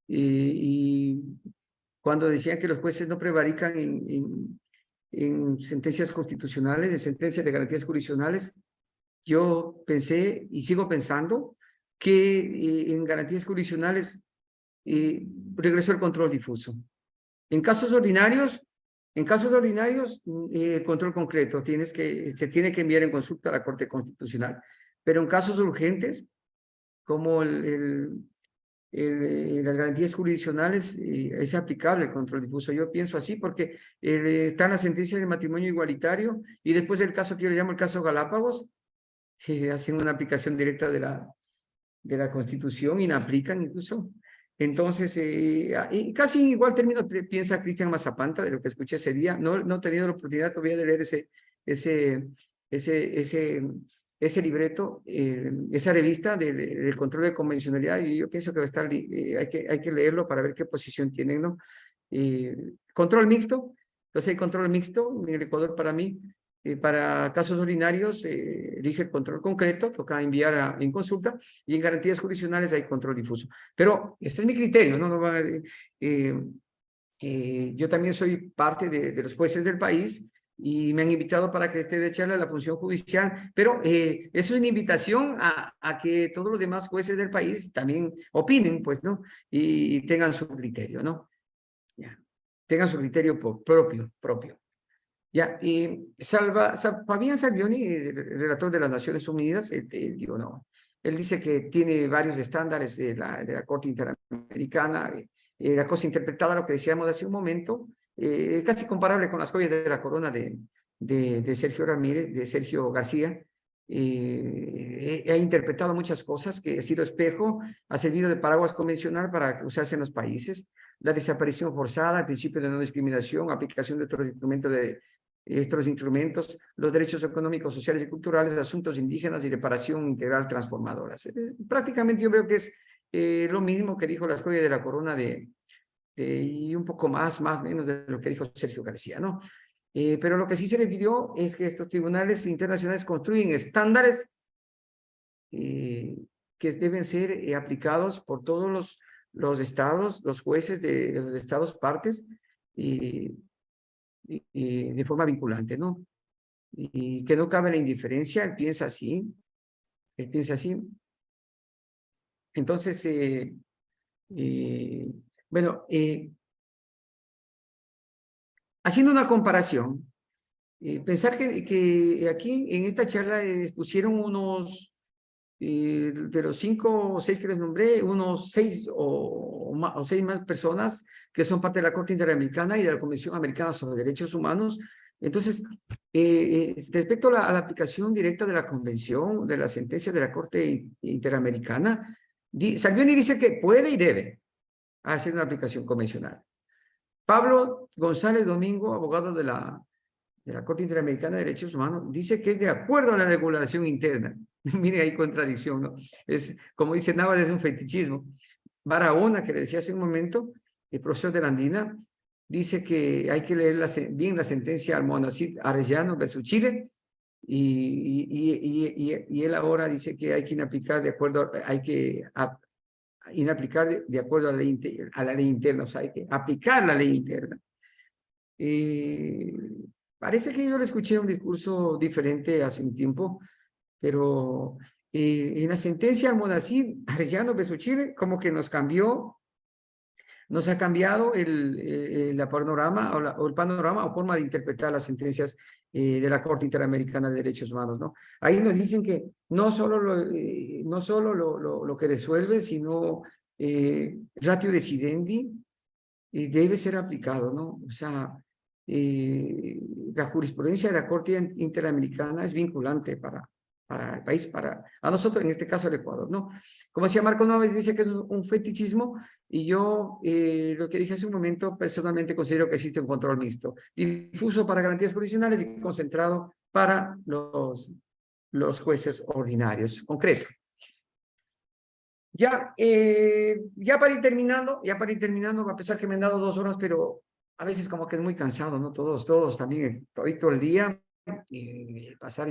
Speaker 2: y cuando decían que los jueces no prevarican en sentencias constitucionales, en sentencias de garantías jurisdiccionales, yo pensé y sigo pensando que en garantías jurisdiccionales regresó el control difuso. En casos ordinarios, control concreto, se tiene que enviar en consulta a la Corte Constitucional. pero en casos urgentes, como las garantías jurisdiccionales, es aplicable el control difuso. Yo pienso así porque está en la sentencia del matrimonio igualitario y después el caso que yo le llamo el caso Galápagos, hacen una aplicación directa de la Constitución y la aplican incluso. Entonces, y casi igual término piensa Cristian Mazapanta, de lo que escuché ese día. No he tenido la oportunidad todavía de leer ese, ese libreto, esa revista del control de convencionalidad, y yo pienso que va a estar, hay que leerlo para ver qué posición tienen, ¿no? Control mixto, entonces hay control mixto en el Ecuador para mí. Para casos ordinarios, elige el control concreto, toca enviar en consulta, y en garantías jurisdiccionales hay control difuso. Pero este es mi criterio, ¿no? Yo también soy parte de los jueces del país y me han invitado para que esté de charla la función judicial, pero es una invitación a que todos los demás jueces del país también opinen, pues, ¿no? Y tengan su criterio, ¿no? Ya. Tengan su criterio propio. Ya, Fabián Salvioni, el relator de las Naciones Unidas, digo, no, él dice que tiene varios estándares de la Corte Interamericana, la cosa interpretada, lo que decíamos hace un momento, casi comparable con las joyas de la corona de Sergio Ramírez, de Sergio García. Ha interpretado muchas cosas, que ha sido espejo, ha servido de paraguas convencional para usarse en los países. La desaparición forzada, el principio de no discriminación, aplicación de otros instrumentos, los derechos económicos, sociales y culturales, asuntos indígenas y reparación integral transformadora. Prácticamente yo veo que es lo mismo que dijo la escoria de la corona y un poco más menos de lo que dijo Sergio García, ¿no? Pero lo que sí se refirió es que estos tribunales internacionales construyen estándares que deben ser aplicados por todos los estados, los jueces de los estados partes, de forma vinculante, ¿no? Y que no cabe la indiferencia, él piensa así. Entonces, bueno, haciendo una comparación, pensar que aquí en esta charla pusieron unos, de los 5 o 6 que les nombré, unos 6 o 6 más personas que son parte de la Corte Interamericana y de la Convención Americana sobre Derechos Humanos. Entonces, respecto a la aplicación directa de la Convención, de las sentencias de la Corte Interamericana, Salvioni dice que puede y debe hacer una aplicación convencional. Pablo González Domingo, abogado de la Corte Interamericana de Derechos Humanos, dice que es de acuerdo a la regulación interna. Mire, hay contradicción, ¿no? Es, como dice Navas, es un fetichismo. Barahona, que le decía hace un momento, el profesor de la Andina, dice que hay que leer bien la sentencia Almonacid Arellano versus Chile, y él ahora dice que hay que inaplicar de acuerdo, inaplicar de acuerdo a la ley interna, o sea, hay que aplicar la ley interna. Parece que yo le escuché un discurso diferente hace un tiempo, pero en la sentencia Almonacid Arellano versus Chile, como que nos ha cambiado el panorama o el panorama o forma de interpretar las sentencias de la Corte Interamericana de Derechos Humanos, ¿no? Ahí nos dicen que no solo lo que resuelve, sino ratio decidendi, debe ser aplicado, ¿no? O sea, la jurisprudencia de la Corte Interamericana es vinculante para el país, a nosotros, en este caso el Ecuador, ¿no? Como decía Marco Noves, dice que es un fetichismo, y yo, lo que dije hace un momento, personalmente considero que existe un control mixto, difuso para garantías jurisdiccionales y concentrado para los jueces ordinarios. Concreto. Ya para ir terminando, a pesar que me han dado 2 horas, pero a veces como que es muy cansado, ¿no? Todos también, todo el día, pasar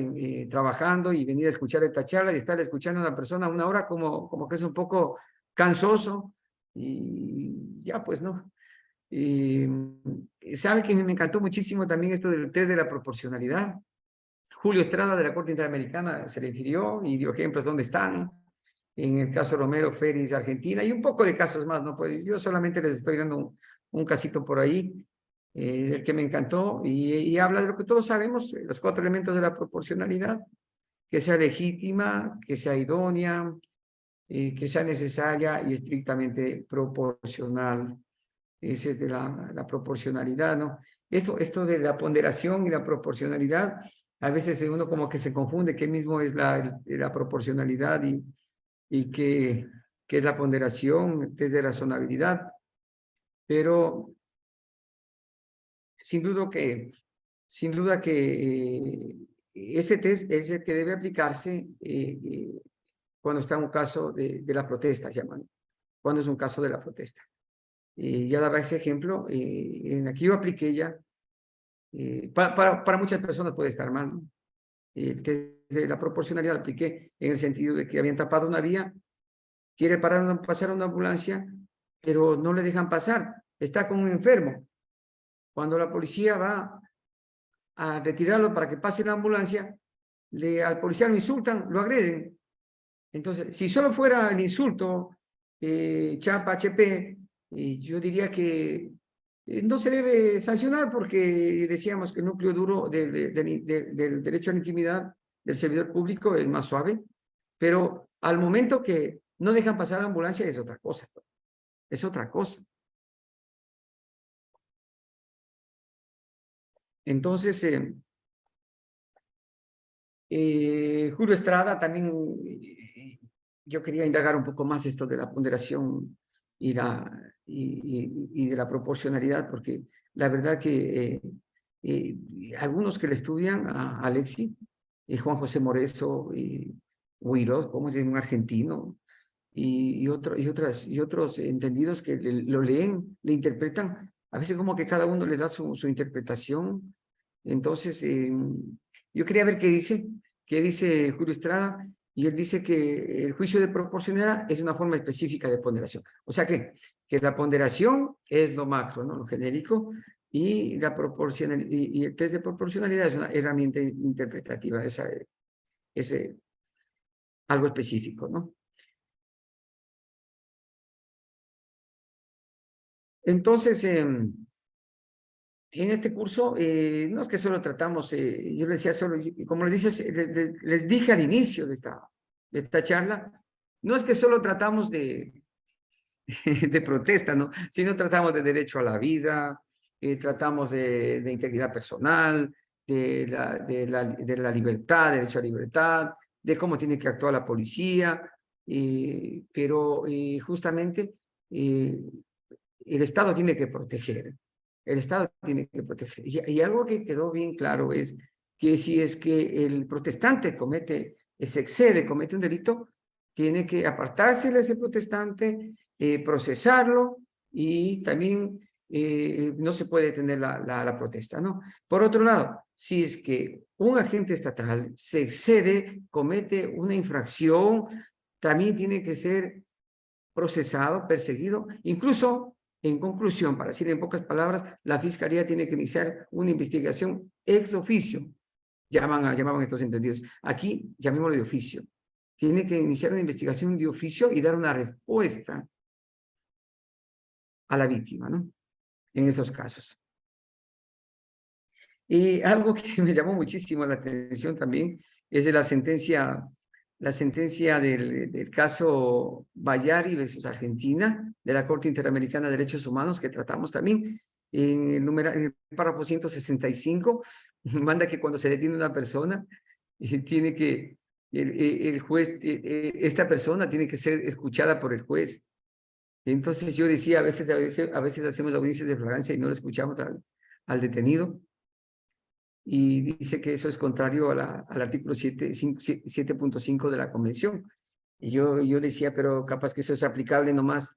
Speaker 2: trabajando y venir a escuchar esta charla y estar escuchando a una persona 1 hora como que es un poco cansoso, y ya pues, ¿no? Sabe que me encantó muchísimo también esto del test de la proporcionalidad. Julio Estrada de la Corte Interamericana se refirió y dio ejemplos dónde están. En el caso Romero Félix, Argentina, y un poco de casos más, ¿no? Pues yo solamente les estoy dando un casito por ahí, el que me encantó, y habla de lo que todos sabemos, los 4 elementos de la proporcionalidad, que sea legítima, que sea idónea, que sea necesaria y estrictamente proporcional. Esa es de la proporcionalidad, ¿no? Esto de la ponderación y la proporcionalidad, a veces uno como que se confunde qué mismo es la proporcionalidad y qué es la ponderación desde la razonabilidad, pero sin duda que ese test es el que debe aplicarse cuando está un caso de la protesta, llaman, cuando es un caso de la protesta. Ya daba ese ejemplo, en aquí yo apliqué ya, para muchas personas puede estar mal, ¿no? El test de la proporcionalidad lo apliqué en el sentido de que habían tapado una vía, quiere pasar una ambulancia, pero no le dejan pasar, está como un enfermo. Cuando la policía va a retirarlo para que pase la ambulancia, al policía lo insultan, lo agreden. Entonces, si solo fuera el insulto, chapa, HP, yo diría que no se debe sancionar porque decíamos que el núcleo duro del derecho a la intimidad del servidor público es más suave, pero al momento que no dejan pasar la ambulancia es otra cosa, es otra cosa. Entonces, Julio Estrada también, yo quería indagar un poco más esto de la ponderación y de la proporcionalidad, porque la verdad que algunos que le estudian, a Alexi, Juan José Morezo, y Huiro, como es un argentino, y otros entendidos que lo leen, le interpretan, a veces como que cada uno le da su interpretación. Entonces, yo quería ver qué dice Julio Estrada, y él dice que el juicio de proporcionalidad es una forma específica de ponderación. O sea que la ponderación es lo macro, ¿no? Lo genérico, y la y el test de proporcionalidad es una herramienta interpretativa, es algo específico, ¿no? Entonces, en este curso, no es que solo tratamos, yo les decía solo, como les, dices, les dije al inicio de esta charla, no es que solo tratamos de protesta, ¿no? Sino tratamos de derecho a la vida, tratamos de integridad personal, de la libertad, derecho a libertad, de cómo tiene que actuar la policía, pero justamente el Estado tiene que proteger. El Estado tiene que proteger. Y algo que quedó bien claro es que si es que el protestante se excede, comete un delito, tiene que apartarse de ese protestante, procesarlo, y también no se puede detener la protesta, ¿no? Por otro lado, si es que un agente estatal se excede, comete una infracción, también tiene que ser procesado, perseguido, incluso, en conclusión, para decir en pocas palabras, la Fiscalía tiene que iniciar una investigación ex oficio, llamaban estos entendidos. Aquí, llamémoslo de oficio. Tiene que iniciar una investigación de oficio y dar una respuesta a la víctima, ¿no? En estos casos. Y algo que me llamó muchísimo la atención también es de la sentencia del caso Bayari versus Argentina, de la Corte Interamericana de Derechos Humanos, que tratamos también en el párrafo 165, manda que cuando se detiene una persona, tiene que, el juez, esta persona tiene que ser escuchada por el juez. Entonces yo decía, a veces hacemos audiencias de flagrancia y no le escuchamos al detenido, y dice que eso es contrario al artículo 7.5 de la Convención. Y yo decía, pero capaz que eso es aplicable nomás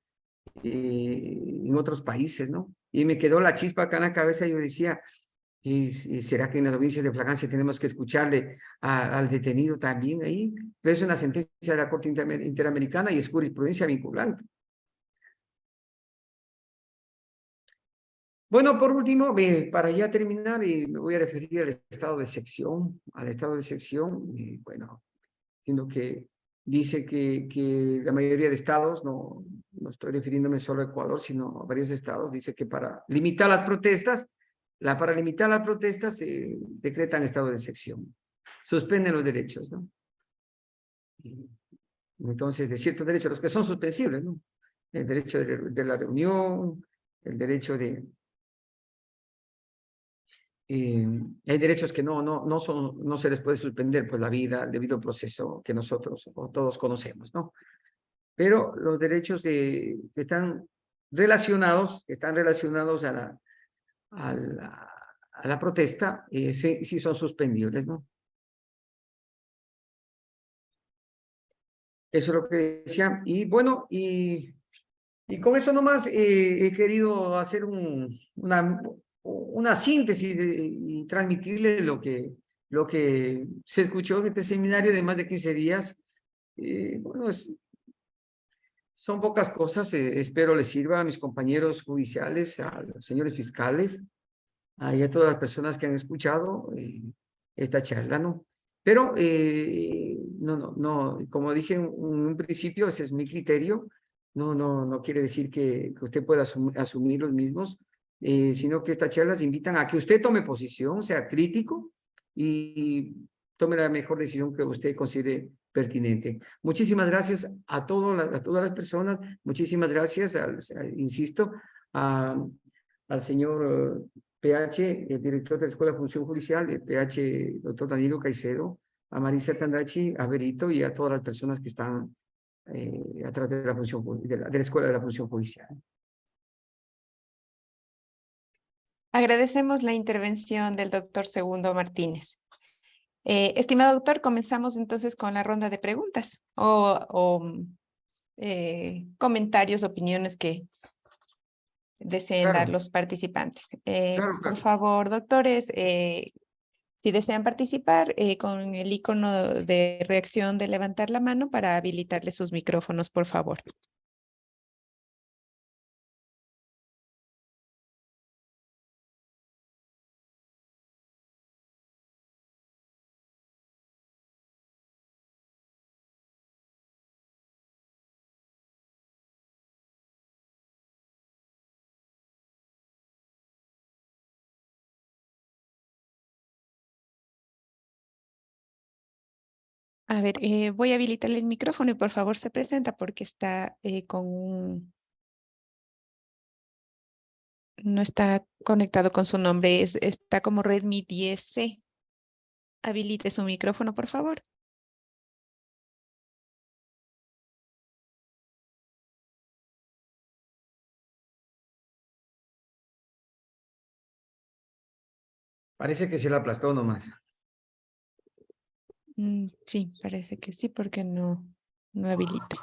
Speaker 2: en otros países, ¿no? Y me quedó la chispa acá en la cabeza y yo decía, ¿será que en las audiencias de flagrancia tenemos que escucharle al detenido también ahí? Pero es una sentencia de la Corte Interamericana y es jurisprudencia vinculante. Bueno, por último, para ya terminar, me voy a referir al estado de sección, bueno, entiendo que dice que la mayoría de estados, no estoy refiriéndome solo a Ecuador, sino a varios estados, dice que para limitar las protestas, se decretan estado de sección, suspenden los derechos, ¿no? Entonces, de ciertos derechos, los que son suspensibles, ¿no? El derecho de la reunión, el derecho de... hay derechos que no se les puede suspender, pues la vida, el debido proceso que nosotros o todos conocemos, ¿no? Pero los derechos que están relacionados a la protesta, sí, sí son suspendibles, ¿no? Eso es lo que decía. Y bueno, y con eso nomás he querido hacer una síntesis y transmitirle lo que se escuchó en este seminario de más de 15 días. Bueno, son pocas cosas, espero les sirva a mis compañeros judiciales, a los señores fiscales, y a todas las personas que han escuchado esta charla, ¿no? Pero no, como dije en un principio, ese es mi criterio, no quiere decir que usted pueda asumir los mismos, sino que estas charlas invitan a que usted tome posición, sea crítico y tome la mejor decisión que usted considere pertinente. Muchísimas gracias a todas las personas, muchísimas gracias, insisto, al señor PH, el director de la Escuela de Función Judicial, el PH, doctor Danilo Caicedo, a Marisa Tandachi, a Berito y a todas las personas que están atrás de la función de la Escuela de la Función Judicial.
Speaker 1: Agradecemos la intervención del doctor Segundo Martínez. Estimado doctor, comenzamos entonces con la ronda de preguntas o comentarios, opiniones que deseen dar
Speaker 2: Claro,
Speaker 1: los participantes.
Speaker 2: claro,
Speaker 1: Por
Speaker 2: claro.
Speaker 1: favor, doctores, si desean participar, con el icono de reacción de levantar la mano para habilitarle sus micrófonos, por favor. A ver, voy a habilitarle el micrófono y por favor se presenta porque está no está conectado con su nombre, está como Redmi 10C. Habilite su micrófono, por favor.
Speaker 2: Parece que se la aplastó nomás.
Speaker 1: Sí, parece que sí, porque no habilita.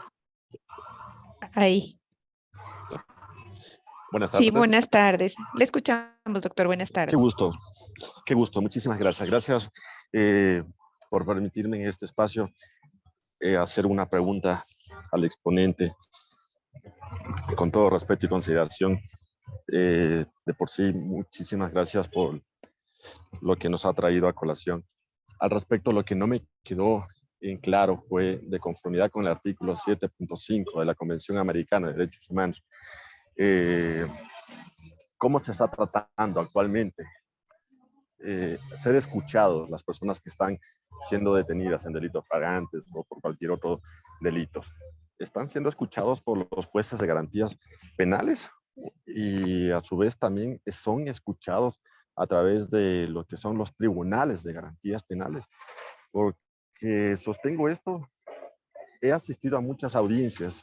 Speaker 1: Ahí.
Speaker 3: Buenas
Speaker 1: Sí,
Speaker 3: tardes.
Speaker 1: buenas tardes. Le escuchamos, doctor. Buenas
Speaker 3: Qué
Speaker 1: tardes.
Speaker 3: gusto, qué gusto. Muchísimas gracias. Gracias por permitirme en este espacio hacer una pregunta al exponente con todo respeto y consideración. De por sí, muchísimas gracias por lo que nos ha traído a colación. Al respecto, lo que no me quedó en claro fue, de conformidad con el artículo 7.5 de la Convención Americana de Derechos Humanos, ¿cómo se está tratando actualmente ser escuchados las personas que están siendo detenidas en delitos flagrantes o por cualquier otro delito? ¿Están siendo escuchados por los jueces de garantías penales? Y a su vez también son escuchados a través de lo que son los tribunales de garantías penales. Porque sostengo esto, he asistido a muchas audiencias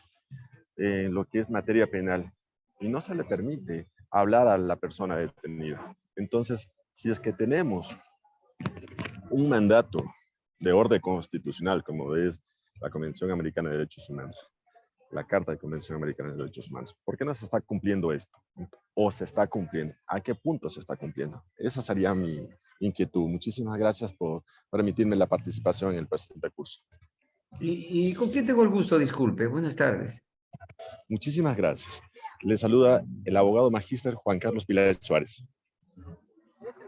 Speaker 3: en lo que es materia penal y no se le permite hablar a la persona detenida. Entonces, si es que tenemos un mandato de orden constitucional, como es la Convención Americana de Derechos Humanos, la Carta de Convención Americana de Derechos Humanos, ¿por qué no se está cumpliendo esto? ¿O se está cumpliendo? ¿A qué punto se está cumpliendo? Esa sería mi inquietud. Muchísimas gracias por permitirme la participación en el presente curso.
Speaker 2: ¿Y con quién tengo el gusto? Disculpe. Buenas tardes.
Speaker 3: Muchísimas gracias. Le saluda el abogado magíster Juan Carlos Pilares Suárez.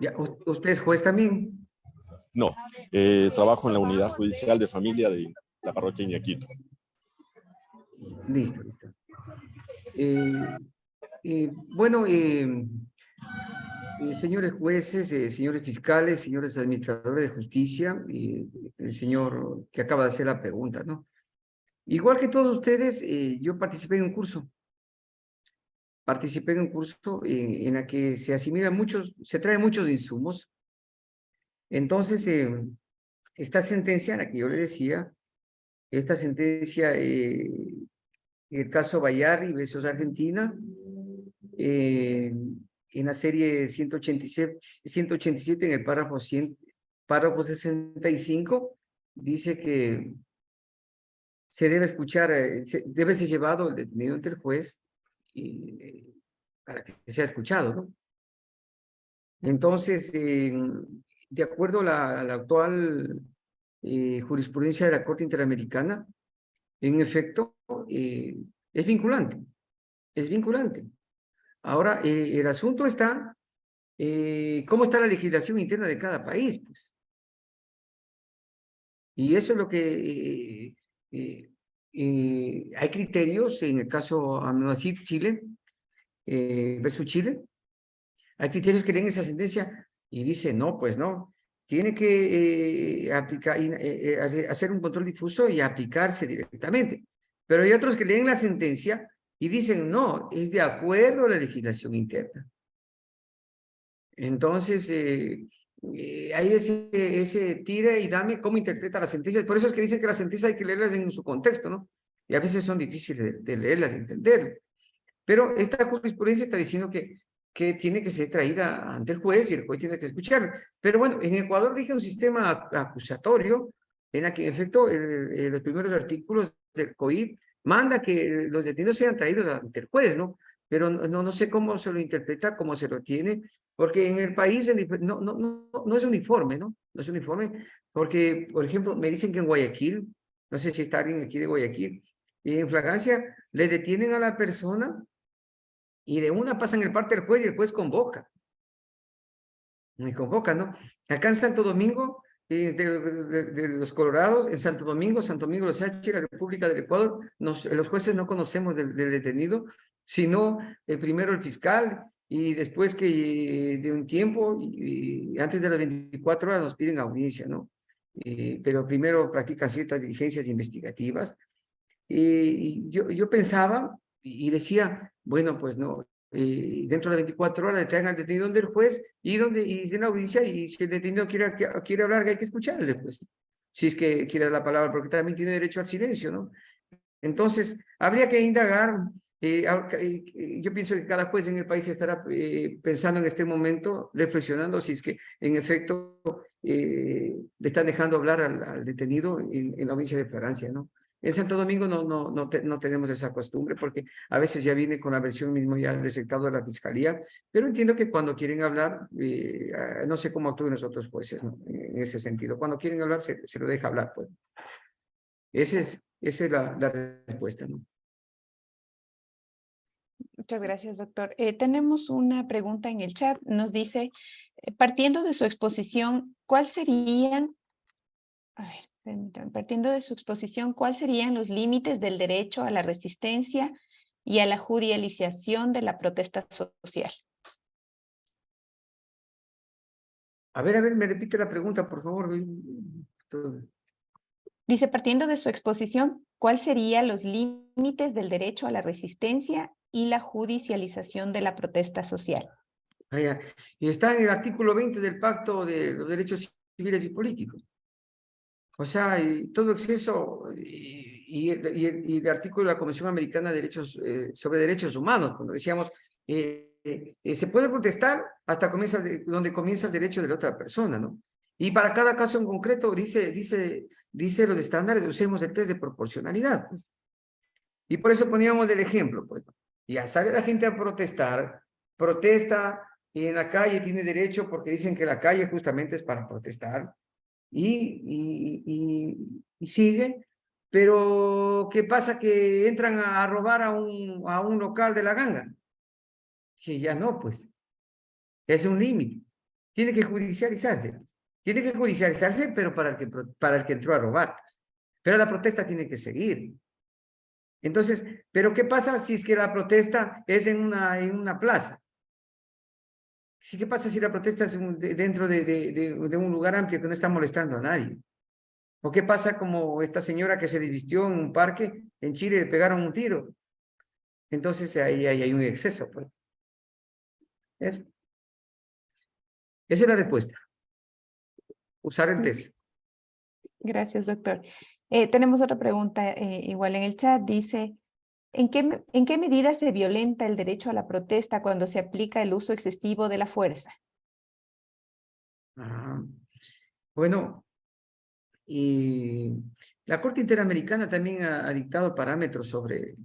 Speaker 2: Ya, ¿usted es juez también?
Speaker 3: No, trabajo en la unidad judicial de familia de la parroquia Iñaquito.
Speaker 2: Listo, listo. Bueno, Señores jueces, señores fiscales, señores administradores de justicia, y el señor que acaba de hacer la pregunta, ¿no? Igual que todos ustedes, yo participé en un curso. Participé en un curso en la que se asimilan muchos, se traen muchos insumos. Entonces, esta sentencia, la que yo le decía, esta sentencia, el caso Bayarri versus Argentina, en la serie 187 en el párrafo 65, dice que se debe escuchar, debe ser llevado el detenido ante el juez para que sea escuchado, ¿no? Entonces, de acuerdo a la actual jurisprudencia de la Corte Interamericana, en efecto, es vinculante, es vinculante. Ahora, el asunto está, ¿cómo está la legislación interna de cada país? Pues? Y eso es lo que hay criterios, en el caso Amnasí Chile, versus Chile, hay criterios que leen esa sentencia y dicen, no, pues no, tiene que aplicar, hacer un control difuso y aplicarse directamente. Pero hay otros que leen la sentencia y dicen, no, es de acuerdo a la legislación interna. Entonces, hay ese tira y dame cómo interpreta las sentencias. Por eso es que dicen que las sentencias hay que leerlas en su contexto, ¿no? Y a veces son difíciles de leerlas, de entenderlas. Pero esta jurisprudencia está diciendo que tiene que ser traída ante el juez y el juez tiene que escucharla. Pero bueno, en Ecuador rige un sistema acusatorio en la que en efecto los primeros artículos del COID manda que los detenidos sean traídos ante el juez, ¿no? Pero no sé cómo se lo interpreta, cómo se lo tiene, porque en el país no es uniforme, ¿no? No es uniforme, porque, por ejemplo, me dicen que en Guayaquil, no sé si está alguien aquí de Guayaquil, en flagrancia le detienen a la persona y de una pasan el parte del juez y el juez convoca. Y convoca, ¿no? Acá en Santo Domingo, de los Colorados, en Santo Domingo de los Sánchez, la República del Ecuador, los jueces no conocemos del detenido, sino primero el fiscal y después que de un tiempo, antes de las 24 horas nos piden audiencia, ¿no? Pero primero practican ciertas diligencias investigativas. Y yo pensaba y decía, bueno, pues no, dentro de 24 horas le traen al detenido donde el juez y en la audiencia, y si el detenido quiere hablar, hay que escucharle, pues, si es que quiere dar la palabra, porque también tiene derecho al silencio, ¿no? Entonces, habría que indagar. Yo pienso que cada juez en el país estará pensando en este momento, reflexionando si es que en efecto le están dejando hablar al detenido en la audiencia de flagrancia, ¿no? En Santo Domingo no tenemos esa costumbre porque a veces ya viene con la versión mismo ya del secretado de la Fiscalía, pero entiendo que cuando quieren hablar, no sé cómo actúen los otros jueces, ¿no? En ese sentido, cuando quieren hablar se lo deja hablar, pues. Esa es la respuesta, ¿no?
Speaker 1: Muchas gracias, doctor. Tenemos una pregunta en el chat. Nos dice, partiendo de su exposición, ¿cuáles serían los límites del derecho a la resistencia y a la judicialización de la protesta social?
Speaker 2: A ver, me repite la pregunta, por favor.
Speaker 1: Dice, partiendo de su exposición, ¿cuáles serían los límites del derecho a la resistencia y la judicialización de la protesta social?
Speaker 2: Y está en el artículo 20 del Pacto de los Derechos Civiles y Políticos. O sea, todo exceso y el artículo de la Convención Americana de Derechos, sobre Derechos Humanos, cuando decíamos, se puede protestar hasta donde comienza el derecho de la otra persona, ¿no? Y para cada caso en concreto dice los estándares, usemos el test de proporcionalidad, pues. Y por eso poníamos el ejemplo, pues. Ya sale la gente a protestar, protesta y en la calle tiene derecho porque dicen que la calle justamente es para protestar. Y sigue, pero ¿qué pasa? Que entran a robar a un local de la ganga. Que ya no, pues, es un límite. Tiene que judicializarse. Tiene que judicializarse, pero para el que entró a robar. Pero la protesta tiene que seguir. Entonces, ¿pero qué pasa si es que la protesta es en una plaza? Sí, ¿qué pasa si la protesta es dentro de un lugar amplio que no está molestando a nadie? ¿O qué pasa como esta señora que se desvistió en un parque en Chile, le pegaron un tiro? Entonces ahí hay un exceso, pues. Eso. Esa es la respuesta. Usar el test.
Speaker 1: Gracias, doctor. Tenemos otra pregunta igual en el chat. Dice, ¿en qué medida se violenta el derecho a la protesta cuando se aplica el uso excesivo de la fuerza?
Speaker 2: Ah, bueno, y la Corte Interamericana también ha dictado parámetros sobre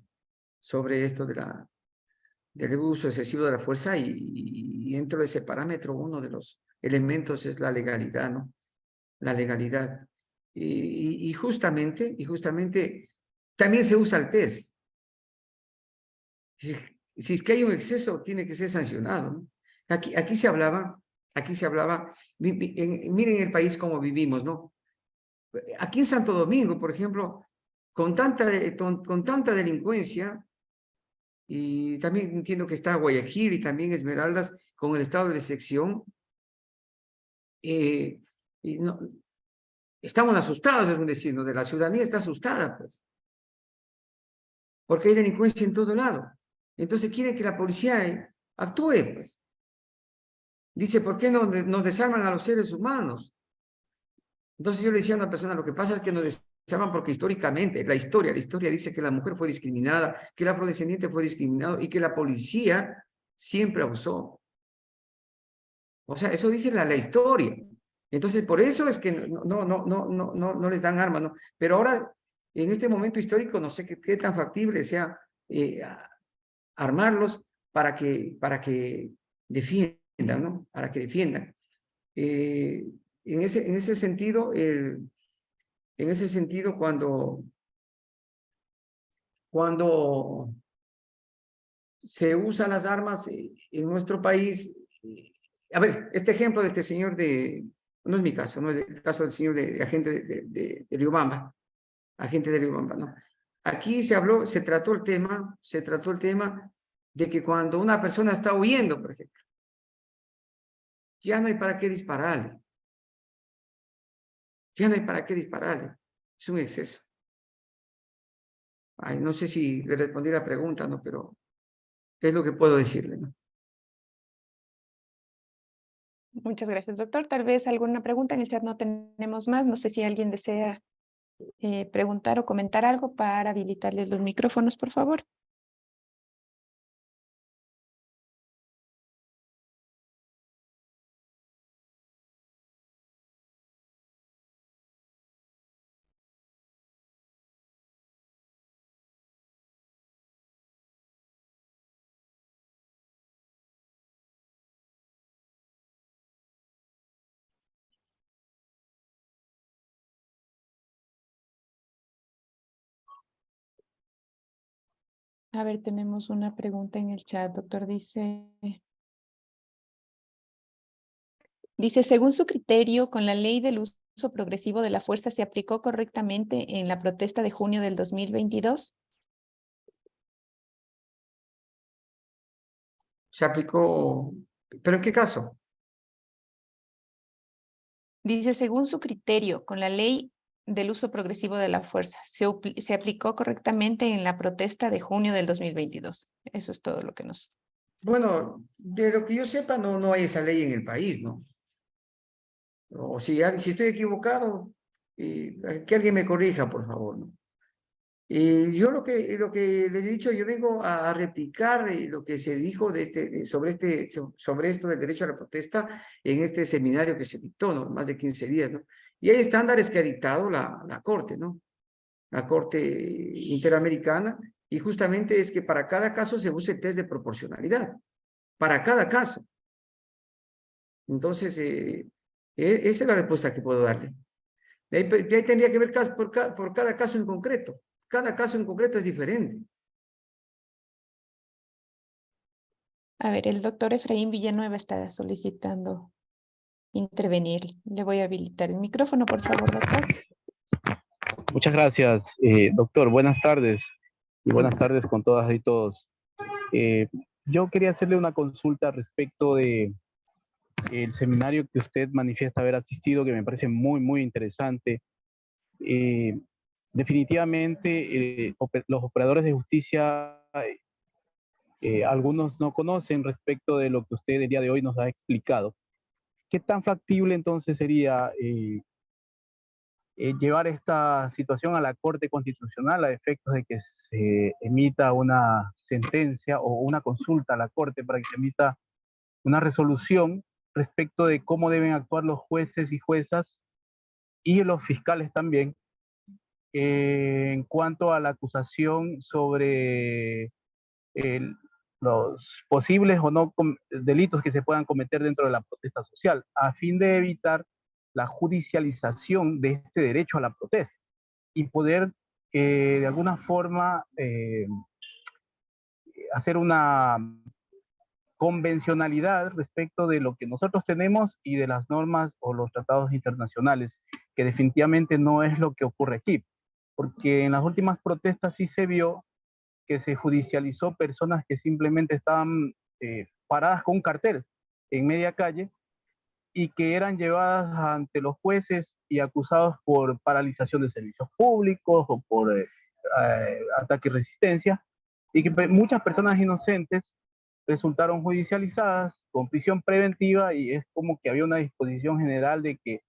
Speaker 2: esto del uso excesivo de la fuerza y dentro de ese parámetro uno de los elementos es la legalidad, ¿no? La legalidad. Y justamente también se usa el test. Si es que hay un exceso, tiene que ser sancionado, ¿no? Aquí se hablaba, miren el país como vivimos, ¿no? Aquí en Santo Domingo, por ejemplo, con tanta delincuencia, y también entiendo que está Guayaquil y también Esmeraldas con el estado de excepción, y no, estamos asustados, es decir, ¿no? De la ciudadanía está asustada, pues, porque hay delincuencia en todo lado. Entonces quieren que la policía actúe, pues. Dice, ¿por qué no nos desarman a los seres humanos? Entonces yo le decía a una persona, lo que pasa es que nos desarman porque históricamente, la historia dice que la mujer fue discriminada, que el afrodescendiente fue discriminado y que la policía siempre abusó. O sea, eso dice la historia. Entonces, por eso es que no les dan armas, ¿no? Pero ahora, en este momento histórico, no sé qué tan factible sea armarlos para que defiendan, ¿no? Para que defiendan. En ese sentido, cuando se usan las armas en nuestro país, a ver, este ejemplo de este señor no es mi caso, no es el caso del señor de agente de Riobamba, agente de Riobamba, ¿no? Aquí se trató el tema de que cuando una persona está huyendo, por ejemplo, ya no hay para qué dispararle. Ya no hay para qué dispararle. Es un exceso. Ay, no sé si le respondí la pregunta, ¿no? Pero es lo que puedo decirle, ¿no?
Speaker 1: Muchas gracias, doctor. Tal vez alguna pregunta en el chat no tenemos más. No sé si alguien desea preguntar o comentar algo para habilitarles los micrófonos, por favor. A ver, tenemos una pregunta en el chat. Doctor dice, según su criterio, con la ley del uso progresivo de la fuerza, ¿se aplicó correctamente en la protesta de junio del 2022?
Speaker 2: Se aplicó, ¿pero en qué caso?
Speaker 1: Dice, según su criterio, con la ley del uso progresivo de la fuerza, ¿se aplicó correctamente en la protesta de junio del 2022? Eso es todo lo que nos...
Speaker 2: Bueno, de lo que yo sepa, no hay esa ley en el país, ¿no? O si estoy equivocado, que alguien me corrija, por favor, ¿no? Yo lo que les he dicho, yo vengo a replicar lo que se dijo sobre esto del derecho a la protesta en este seminario que se dictó, ¿no? Más de 15 días, ¿no? Y hay estándares que ha dictado la Corte, ¿no? La Corte Interamericana, y justamente es que para cada caso se use el test de proporcionalidad, para cada caso. Entonces, esa es la respuesta que puedo darle. De ahí tendría que ver por cada caso en concreto. Cada caso en concreto es diferente.
Speaker 1: A ver, el doctor Efraín Villanueva está solicitando intervenir. Le voy a habilitar el micrófono, por favor, doctor.
Speaker 4: Muchas gracias, doctor. Buenas tardes y buenas tardes con todas y todos. Yo quería hacerle una consulta respecto de el seminario que usted manifiesta haber asistido, que me parece muy, muy interesante. Eh, Definitivamente, los operadores de justicia, algunos no conocen respecto de lo que usted el día de hoy nos ha explicado. ¿Qué tan factible entonces sería llevar esta situación a la Corte Constitucional a efectos de que se emita una sentencia o una consulta a la Corte para que se emita una resolución respecto de cómo deben actuar los jueces y juezas y los fiscales también en cuanto a la acusación sobre el- los posibles o no delitos que se puedan cometer dentro de la protesta social, a fin de evitar la judicialización de este derecho a la protesta y poder de alguna forma hacer una convencionalidad respecto de lo que nosotros tenemos y de las normas o los tratados internacionales, que definitivamente no es lo que ocurre aquí, porque en las últimas protestas sí se vio que se judicializó personas que simplemente estaban paradas con un cartel en media calle y que eran llevadas ante los jueces y acusados por paralización de servicios públicos o por ataque y resistencia, y que muchas personas inocentes resultaron judicializadas con prisión preventiva, y es como que había una disposición general de que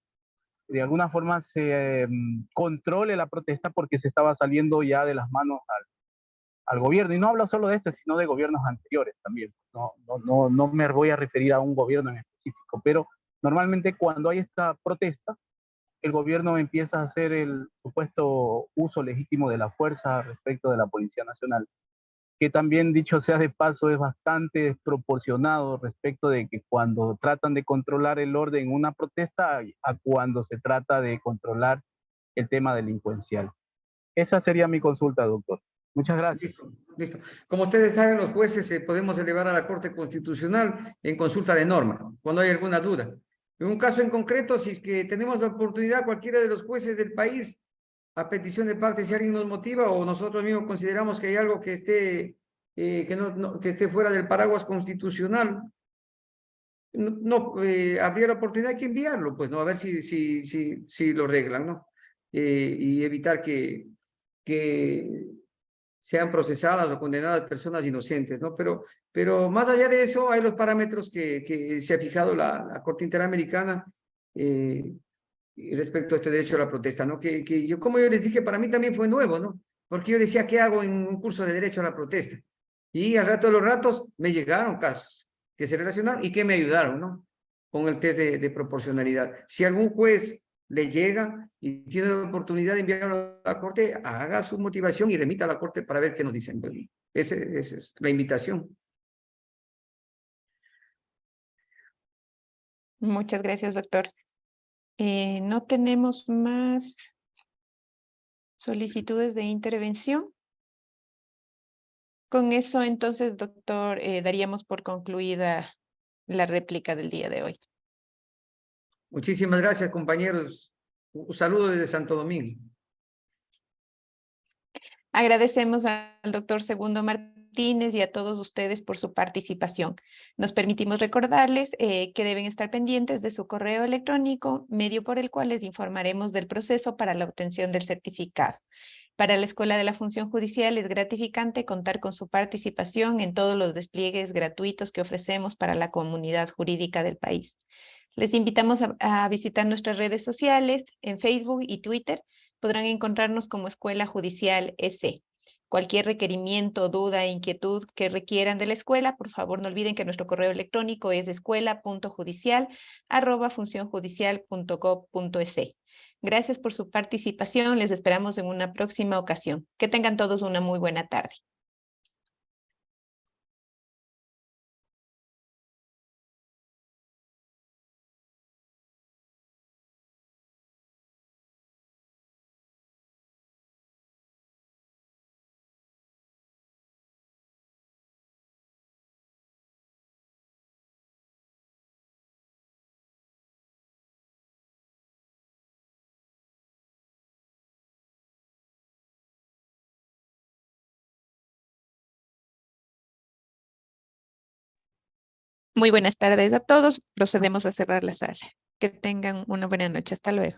Speaker 4: de alguna forma se controle la protesta porque se estaba saliendo ya de las manos al gobierno. Y no hablo solo de este, sino de gobiernos anteriores también. No me voy a referir a un gobierno en específico, pero normalmente cuando hay esta protesta, el gobierno empieza a hacer el supuesto uso legítimo de la fuerza respecto de la Policía Nacional, que también, dicho sea de paso, es bastante desproporcionado respecto de que cuando tratan de controlar el orden en una protesta a cuando se trata de controlar el tema delincuencial. Esa sería mi consulta, doctor. Muchas gracias.
Speaker 2: Listo, listo. Como ustedes saben, los jueces podemos elevar a la Corte Constitucional en consulta de norma, cuando hay alguna duda. En un caso en concreto, si es que tenemos la oportunidad, cualquiera de los jueces del país, a petición de parte, si alguien nos motiva o nosotros mismos consideramos que hay algo que esté, que esté fuera del paraguas constitucional, habría la oportunidad de enviarlo, pues, ¿no? A ver si lo arreglan, ¿no? Y evitar que sean procesadas o condenadas personas inocentes, ¿no? Pero más allá de eso, hay los parámetros que se ha fijado la Corte Interamericana respecto a este derecho a la protesta, ¿no? Que yo, como yo les dije, para mí también fue nuevo, ¿no? Porque yo decía, ¿qué hago en un curso de derecho a la protesta? Y al rato de los ratos me llegaron casos que se relacionaron y que me ayudaron, ¿no? Con el test de proporcionalidad. Si algún juez le llega y tiene la oportunidad de enviarlo a la Corte, haga su motivación y remita a la Corte para ver qué nos dicen. Esa es la invitación.
Speaker 1: Muchas gracias, doctor. No tenemos más solicitudes de intervención. Con eso, entonces, doctor, daríamos por concluida la réplica del día de hoy.
Speaker 2: Muchísimas gracias, compañeros. Un saludo desde Santo Domingo.
Speaker 1: Agradecemos al doctor Segundo Martínez y a todos ustedes por su participación. Nos permitimos recordarles que deben estar pendientes de su correo electrónico, medio por el cual les informaremos del proceso para la obtención del certificado. Para la Escuela de la Función Judicial es gratificante contar con su participación en todos los despliegues gratuitos que ofrecemos para la comunidad jurídica del país. Les invitamos a visitar nuestras redes sociales en Facebook y Twitter. Podrán encontrarnos como Escuela Judicial SC. Cualquier requerimiento, duda e inquietud que requieran de la escuela, por favor no olviden que nuestro correo electrónico es escuela.judicial@funcionjudicial.gov.es. Gracias por su participación. Les esperamos en una próxima ocasión. Que tengan todos una muy buena tarde. Muy buenas tardes a todos. Procedemos a cerrar la sala. Que tengan una buena noche. Hasta luego.